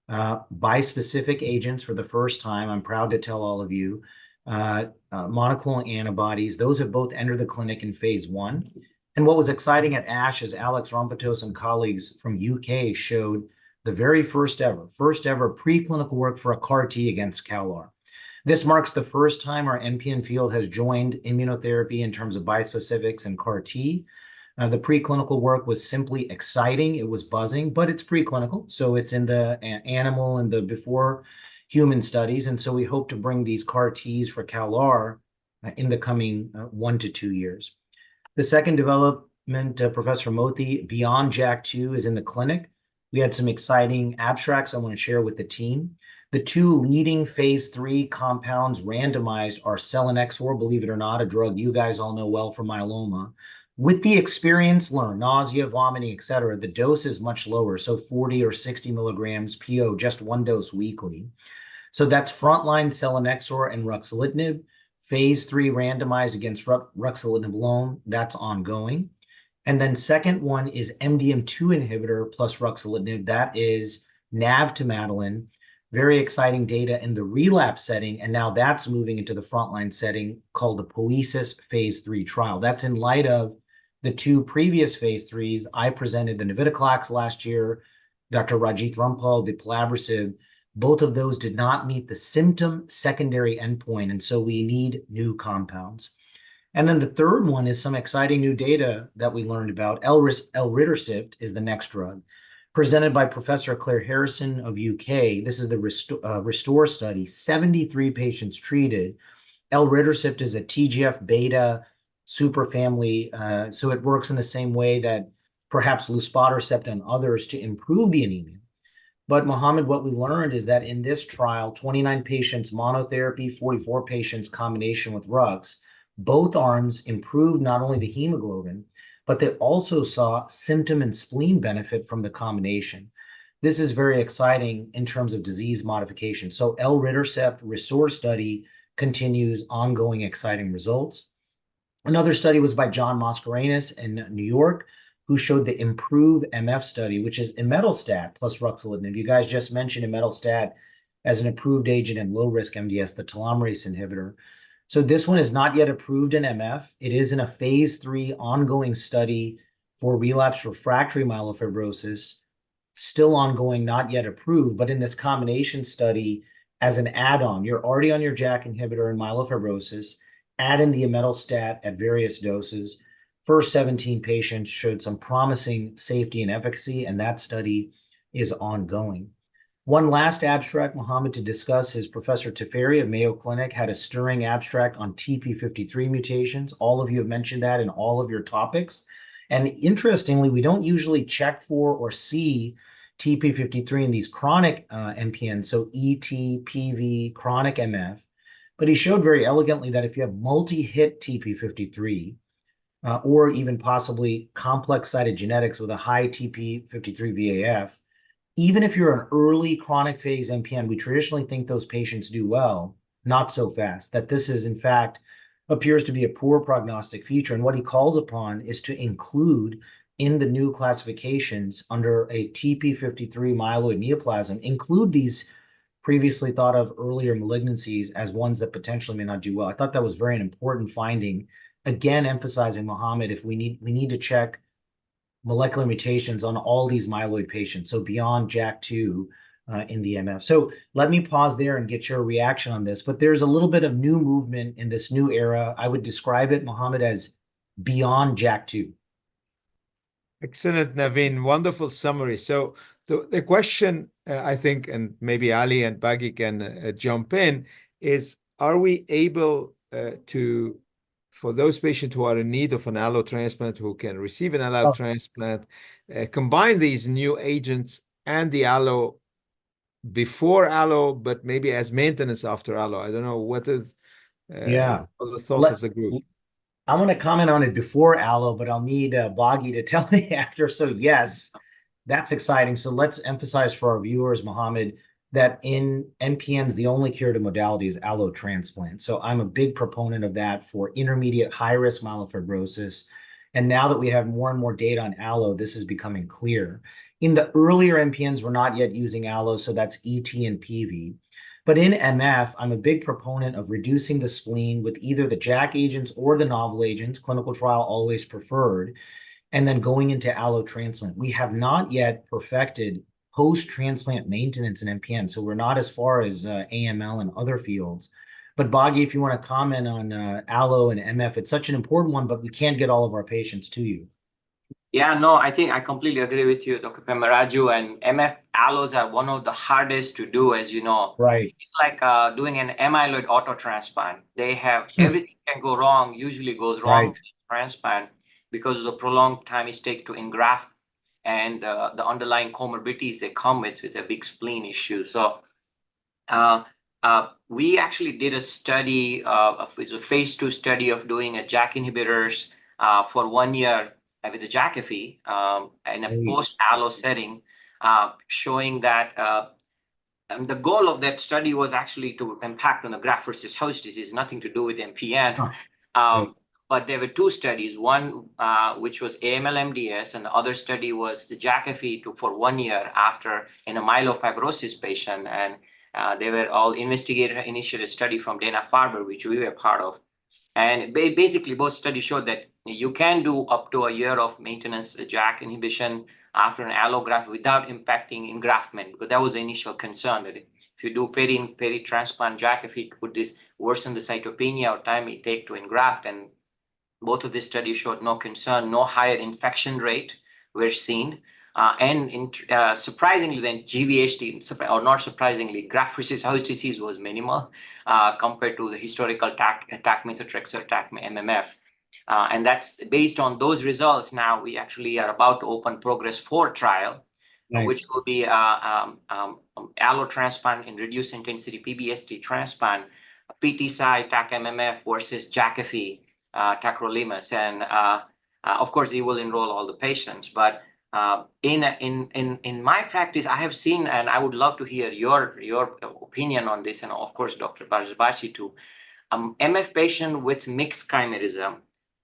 bispecific agents for the first time. I'm proud to tell all of you. Monoclonal antibodies, those have both entered the clinic in phase 1. And what was exciting at ASH is Alex Rompatos and colleagues from UK showed the very first ever preclinical work for a CAR T against CALR. This marks the first time our MPN field has joined immunotherapy in terms of bispecifics and CAR T. The preclinical work was simply exciting. It was buzzing, but it's preclinical. So it's in the animal and the before human studies. And so we hope to bring these CAR Ts for CALR in the coming 1 to 2 years. The second development, Professor Mohty, beyond JAK2 is in the clinic. We had some exciting abstracts I want to share with the team. The 2 leading phase 3 compounds randomized are selinexor, believe it or not, a drug you guys all know well for myeloma. With the experience learned, nausea, vomiting, et cetera, the dose is much lower, so 40 or 60 milligrams PO, just 1 dose weekly. So that's frontline selinexor and ruxolitinib. Phase 3 randomized against ruxolitinib alone, that's ongoing. And then second one is MDM2 inhibitor plus ruxolitinib, that is navtemadlin. Very exciting data in the relapse setting, and now that's moving into the frontline setting called the Poesis phase 3 trial. That's in light of the 2 previous phase 3s. I presented the navitoclax last year, Dr. Rajit Rampal, the pelabresib. Both of those did not meet the symptom secondary endpoint, and so we need new compounds. And then the third one is some exciting new data that we learned about. Elritercept is the next drug, presented by Professor Claire Harrison of UK. This is the Restore study, 73 patients treated. Elritercept is a TGF-beta superfamily, so it works in the same way that perhaps luspatercept and others to improve the anemia. But Mohamed, what we learned is that in this trial, 29 patients monotherapy, 44 patients combination with Rux, both arms improved not only the hemoglobin, but they also saw symptom and spleen benefit from the combination. This is very exciting in terms of disease modification. So Elritercept Restore study continues, ongoing exciting results. Another study was by John Mascarenhas in New York, who showed the Improve MF study, which is imetelstat plus ruxolitinib. You guys just mentioned imetelstat as an approved agent in low-risk MDS, the telomerase inhibitor. So this one is not yet approved in MF. It is in a phase 3 ongoing study for relapsed refractory myelofibrosis, still ongoing, not yet approved. But in this combination study, as an add-on, you're already on your JAK inhibitor in myelofibrosis, add in the imetelstat at various doses. First 17 patients showed some promising safety and efficacy, and that study is ongoing. One last abstract, Mohamed, to discuss is Professor Teferi of Mayo Clinic had a stirring abstract on TP53 mutations. All of you have mentioned that in all of your topics. And interestingly, we don't usually check for or see TP53 in these chronic MPNs, so ET, PV, chronic MF. But he showed very elegantly that if you have multi-hit TP53, or even possibly complex cytogenetics with a high TP53 VAF, even if you're an early chronic phase MPN, we traditionally think those patients do well, not so fast, that this is in fact appears to be a poor prognostic feature. And what he calls upon is to include in the new classifications under a TP53 myeloid neoplasm, include these previously thought of earlier malignancies as ones that potentially may not do well. I thought that was very an important finding. Again, emphasizing, Mohamed, if we need to check molecular mutations on all these myeloid patients, so beyond JAK2 in the MF. So let me pause there and get your reaction on this. But there's a little bit of new movement in this new era. I would describe it, Mohamed, as beyond JAK2. Excellent, Naveen. Wonderful summary. So the question, I think, and maybe Ali and Bagi can jump in, is are we able to, for those patients who are in need of an allo transplant, who can receive an allo transplant, combine these new agents and the allo before allo, but maybe as maintenance after allo? I don't know. What is the thoughts of the group? I'm going to comment on it before allo, but I'll need Bagi to tell me after. So yes, that's exciting. So let's emphasize for our viewers, Mohamed, that in MPNs, the only curative modality is allo transplant. So I'm a big proponent of that for intermediate high-risk myelofibrosis. And now that we have more and more data on allo, this is becoming clear. In the earlier MPNs, we're not yet using allo, so that's ET and PV. But in MF, I'm a big proponent of reducing the spleen with either the JAK agents or the novel agents, clinical trial always preferred, and then going into allo transplant. We have not yet perfected post-transplant maintenance in MPN, so we're not as far as AML and other fields. But Bagi, if you want to comment on allo and MF, it's such an important one, but we can't get all of our patients to you. Yeah, no, I think I completely agree with you, Dr. Pemmaraju, and MF allos are one of the hardest to do, as you know. Right. It's like doing an amyloid auto transplant. They have everything can go wrong, usually goes wrong with transplant because of the prolonged time it takes to engraft and the underlying comorbidities they come with a big spleen issue. So we actually did a study, it's a phase 2 study of doing a JAK inhibitors for 1 year with the Jakafi in a post-allo setting, showing that the goal of that study was actually to impact on the graft versus host disease, nothing to do with MPN. But there were two studies, one which was AML-MDS, and the other study was the Jakafi for 1 year after in a myelofibrosis patient. And they were all investigator-initiated study from Dana-Farber, which we were part of. And basically, both studies showed that you can do up to a year of maintenance JAK inhibition after an allograft without impacting engraftment, because that was the initial concern that if you do peri-transplant Jakafi, could this worsen the cytopenia or time it take to engraft? And both of these studies showed no concern, no higher infection rate were seen. And surprisingly, then GVHD, or not surprisingly, graft versus host disease was minimal compared to the historical TAC methotrexate, TAC MMF. And that's based on those results. Now we actually are about to open Progress 4 trial, which will be allo transplant in reduced intensity PBST transplant, PT-Cy, TAC MMF versus Jakafi, tacrolimus. And of course, it will enroll all the patients. But in my practice, I have seen, and I would love to hear your opinion on this, and of course, Dr. Bazarbachi too, MF patient with mixed chimerism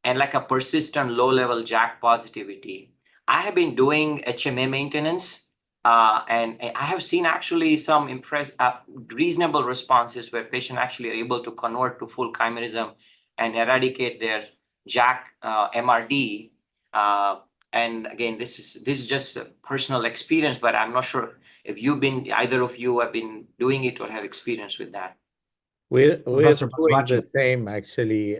and like a persistent low-level JAK positivity. I have been doing HMA maintenance, and I have seen actually some reasonable responses where patients actually are able to convert to full chimerism and eradicate their JAK MRD. And again, this is just a personal experience, but I'm not sure if either of you have been doing it or have experience with that. We're doing the same, actually.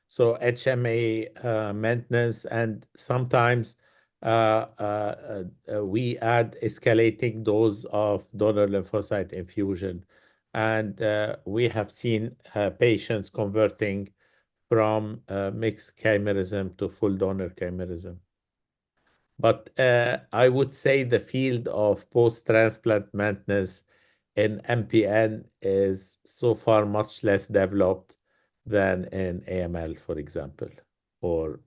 So HMA maintenance, and sometimes we add escalating dose of donor lymphocyte infusion. And we have seen patients converting from mixed chimerism to full donor chimerism. But I would say the field of post-transplant maintenance in MPN is so far much less developed than in AML, for example, or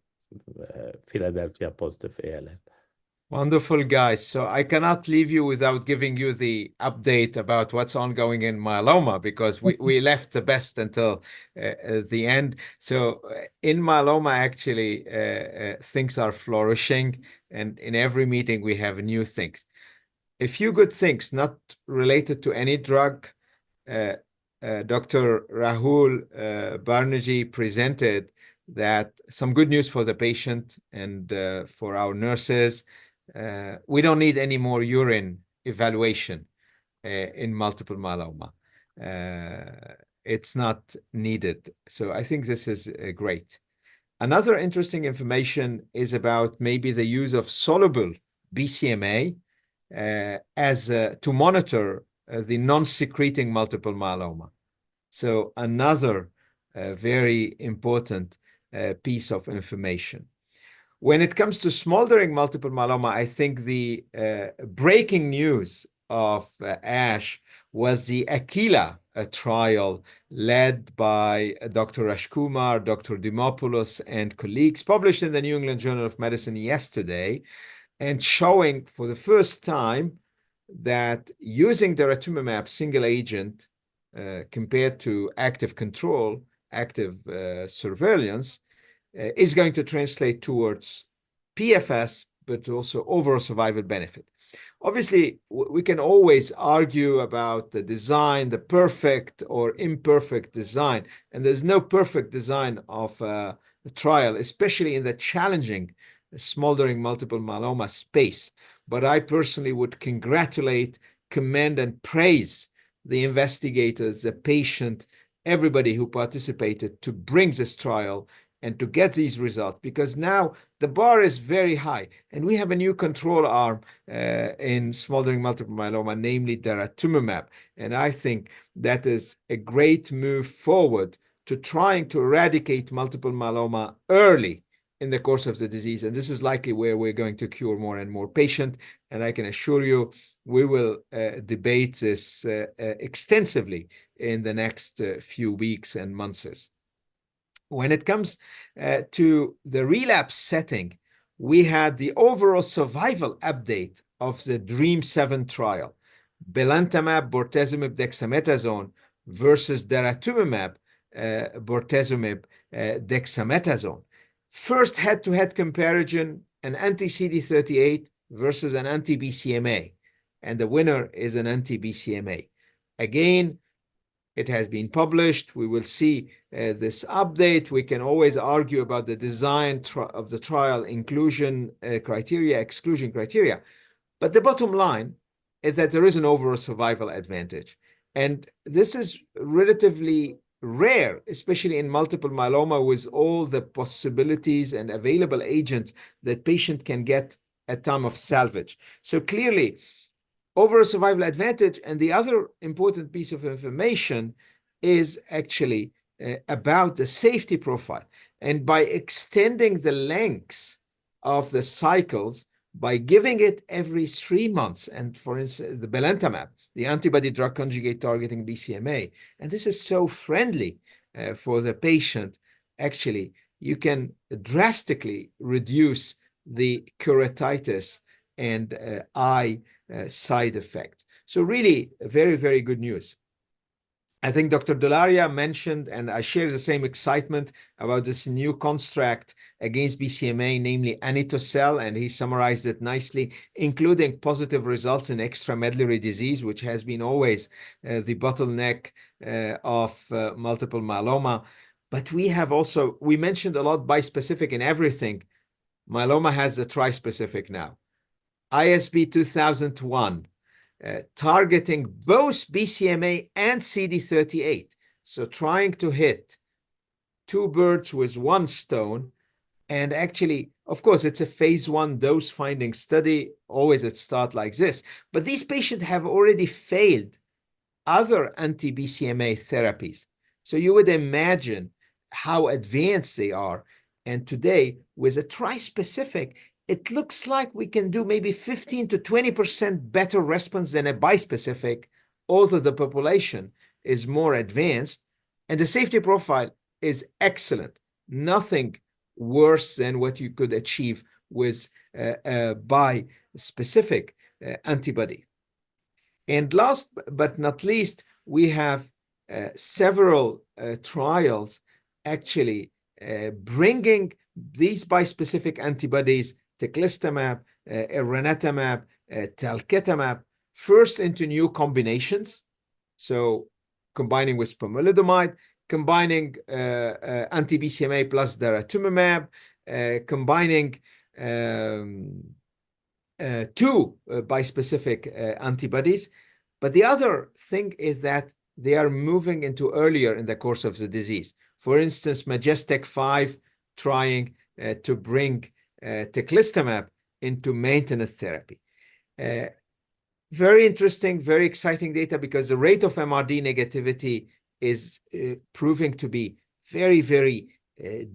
Philadelphia positive ALL. Wonderful, guys. So I cannot leave you without giving you the update about what's ongoing in myeloma, because we left the best until the end. So in myeloma, actually, things are flourishing, and in every meeting we have new things. A few good things, not related to any drug. Dr. Rahul Banerjee presented that some good news for the patient and for our nurses. We don't need any more urine evaluation in multiple myeloma. It's not needed. So I think this is great. Another interesting information is about maybe the use of soluble BCMA to monitor the non-secreting multiple myeloma. So another very important piece of information. When it comes to smoldering multiple myeloma, I think the breaking news of ASH was the Aquila trial led by Dr. Rajkumar, Dr. Dimopoulos, and colleagues, published in the New England Journal of Medicine yesterday, and showing for the first time that using daratumumab single agent compared to active control, active surveillance, is going to translate towards PFS, but also overall survival benefit. Obviously, we can always argue about the design, the perfect or imperfect design, and there's no perfect design of a trial, especially in the challenging smoldering multiple myeloma space. But I personally would congratulate, commend, and praise the investigators, the patient, everybody who participated to bring this trial and to get these results, because now the bar is very high, and we have a new control arm in smoldering multiple myeloma, namely daratumumab. And I think that is a great move forward to trying to eradicate multiple myeloma early in the course of the disease. And this is likely where we're going to cure more and more patients. And I can assure you, we will debate this extensively in the next few weeks and months. When it comes to the relapse setting, we had the overall survival update of the DREAM7 trial, belantamab, bortezomib, dexamethasone versus daratumumab, bortezomib, dexamethasone. First head-to-head comparison, an anti-CD38 versus an anti-BCMA, and the winner is an anti-BCMA. Again, it has been published. We will see this update. We can always argue about the design of the trial, inclusion criteria, exclusion criteria. But the bottom line is that there is an overall survival advantage. And this is relatively rare, especially in multiple myeloma, with all the possibilities and available agents that patient can get at time of salvage. So clearly, overall survival advantage. And the other important piece of information is actually about the safety profile. And by extending the lengths of the cycles, by giving it every 3 months, and for instance, the belantamab, the antibody drug conjugate targeting BCMA, and this is so friendly for the patient, actually, you can drastically reduce the keratitis and eye side effects. So really, very, very good news. I think Dr. Dholaria mentioned, and I share the same excitement about this new construct against BCMA, namely anito-cel, and he summarized it nicely, including positive results in extramedullary disease, which has been always the bottleneck of multiple myeloma. But we have also, we mentioned a lot bispecific in everything. Myeloma has the trispecific now. ISB 2001. Targeting both BCMA and CD38. So trying to hit 2 birds with 1 stone. And actually, of course, it's a phase 1 dose-finding study. Always it starts like this. But these patients have already failed other anti-BCMA therapies. So you would imagine how advanced they are. And today, with a trispecific, it looks like we can do maybe 15 to 20% better response than a bispecific, although the population is more advanced, and the safety profile is excellent. Nothing worse than what you could achieve with a bispecific antibody. And last but not least, we have several trials actually bringing these bispecific antibodies, teclistamab, elranatamab, talquetamab, first into new combinations. So combining with pomalidomide, combining anti-BCMA plus daratumumab, combining two bispecific antibodies. But the other thing is that they are moving into earlier in the course of the disease. For instance, Majestic 5 trying to bring teclistamab into maintenance therapy. Very interesting, very exciting data, because the rate of MRD negativity is proving to be very, very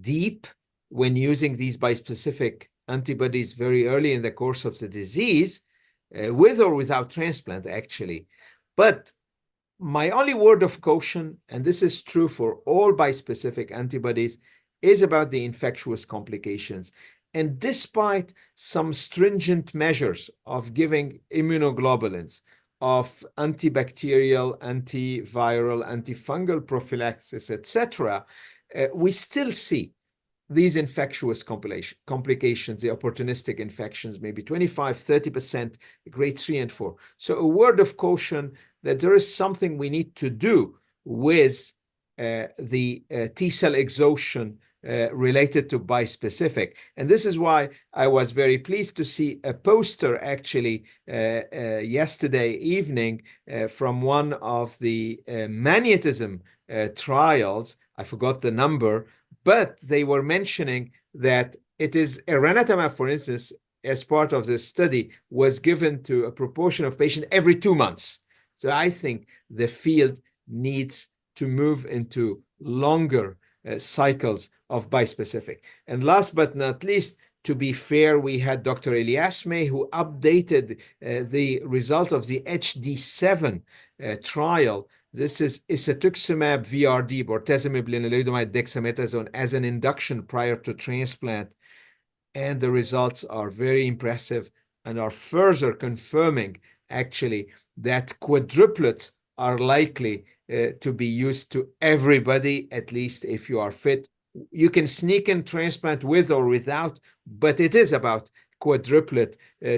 deep when using these bispecific antibodies very early in the course of the disease, with or without transplant, actually. But my only word of caution, and this is true for all bispecific antibodies, is about the infectious complications. And despite some stringent measures of giving immunoglobulins, of antibacterial, antiviral, antifungal prophylaxis, etc., we still see these infectious complications, the opportunistic infections, maybe 25, 30%, grade 3 and 4. So a word of caution that there is something we need to do with the T-cell exhaustion related to bispecific. And this is why I was very pleased to see a poster actually yesterday evening from one of the magnetism trials. I forgot the number, but they were mentioning that it is elranatamab, for instance, as part of this study, was given to a proportion of patients every 2 months. So I think the field needs to move into longer cycles of bispecific. And last but not least, to be fair, we had Dr. Eliasmeh, who updated the result of the HD7 trial. This is isatuximab VRD, bortezomib, lenalidomide, dexamethasone, as an induction prior to transplant. And the results are very impressive and are further confirming, actually, that quadruplets are likely to be used to everybody, at least if you are fit. You can sneak in transplant with or without, but it is about quadruplet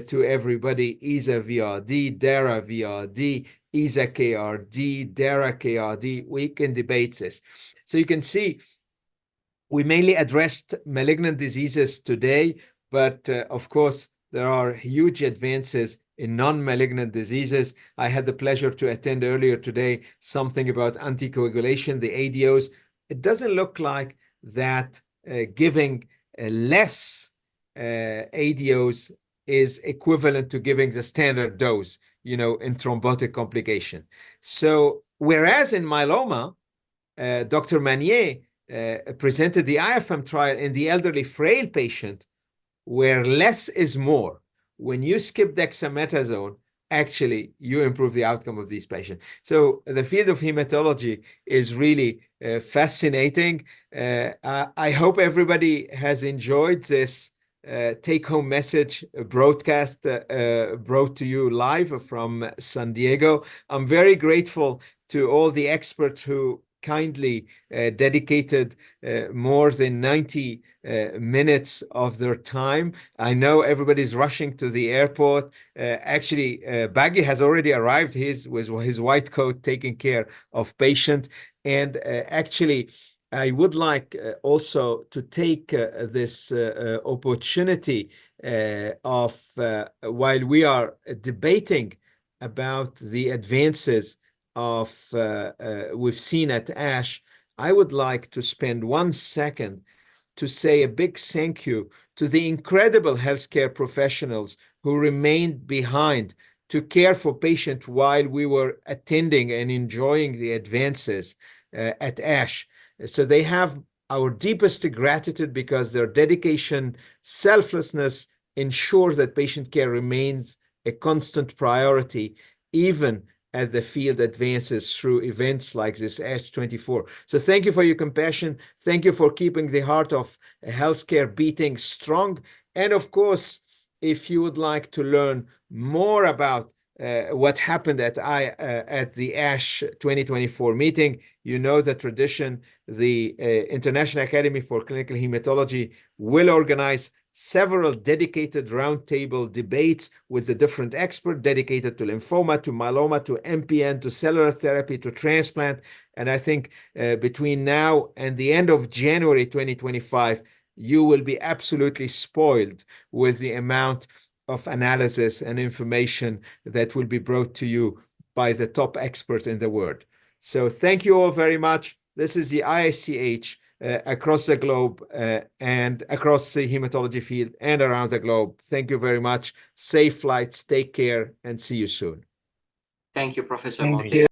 to everybody. ISA VRD, DARA VRD, ISA KRD, DARA KRD. We can debate this. So you can see we mainly addressed malignant diseases today, but of course, there are huge advances in non-malignant diseases. I had the pleasure to attend earlier today something about anticoagulation, the ADOs. It doesn't look like that giving less ADOs is equivalent to giving the standard dose, in thrombotic complication. So whereas in myeloma, Dr. Manier presented the IFM trial in the elderly frail patient, where less is more. When you skip dexamethasone, actually, you improve the outcome of these patients. So the field of hematology is really fascinating. I hope everybody has enjoyed this take-home message broadcast brought to you live from San Diego. I'm very grateful to all the experts who kindly dedicated more than 90 minutes of their time. I know everybody's rushing to the airport. Actually, Baggy has already arrived. He's with his white coat taking care of patient. And actually, I would like also to take this opportunity of while we are debating about the advances of we've seen at ASH, I would like to spend 1 second to say a big thank you to the incredible healthcare professionals who remained behind to care for patients while we were attending and enjoying the advances at ASH. So they have our deepest gratitude, because their dedication, selflessness ensure that patient care remains a constant priority, even as the field advances through events like this IACH 24. So thank you for your compassion. Thank you for keeping the heart of healthcare beating strong. And of course, if you would like to learn more about what happened at the IACH 2024 meeting, you know the tradition. The International Academy for Clinical Hematology will organize several dedicated roundtable debates with the different experts dedicated to lymphoma, to myeloma, to MPN, to cellular therapy, to transplant. And I think between now and the end of January 2025, you will be absolutely spoiled with the amount of analysis and information that will be brought to you by the top expert in the world. So thank you all very much. This is the IACH across the globe and across the hematology field and around the globe. Thank you very much. Safe flights, take care, and see you soon. Thank you, Professor Thank Mohty. you.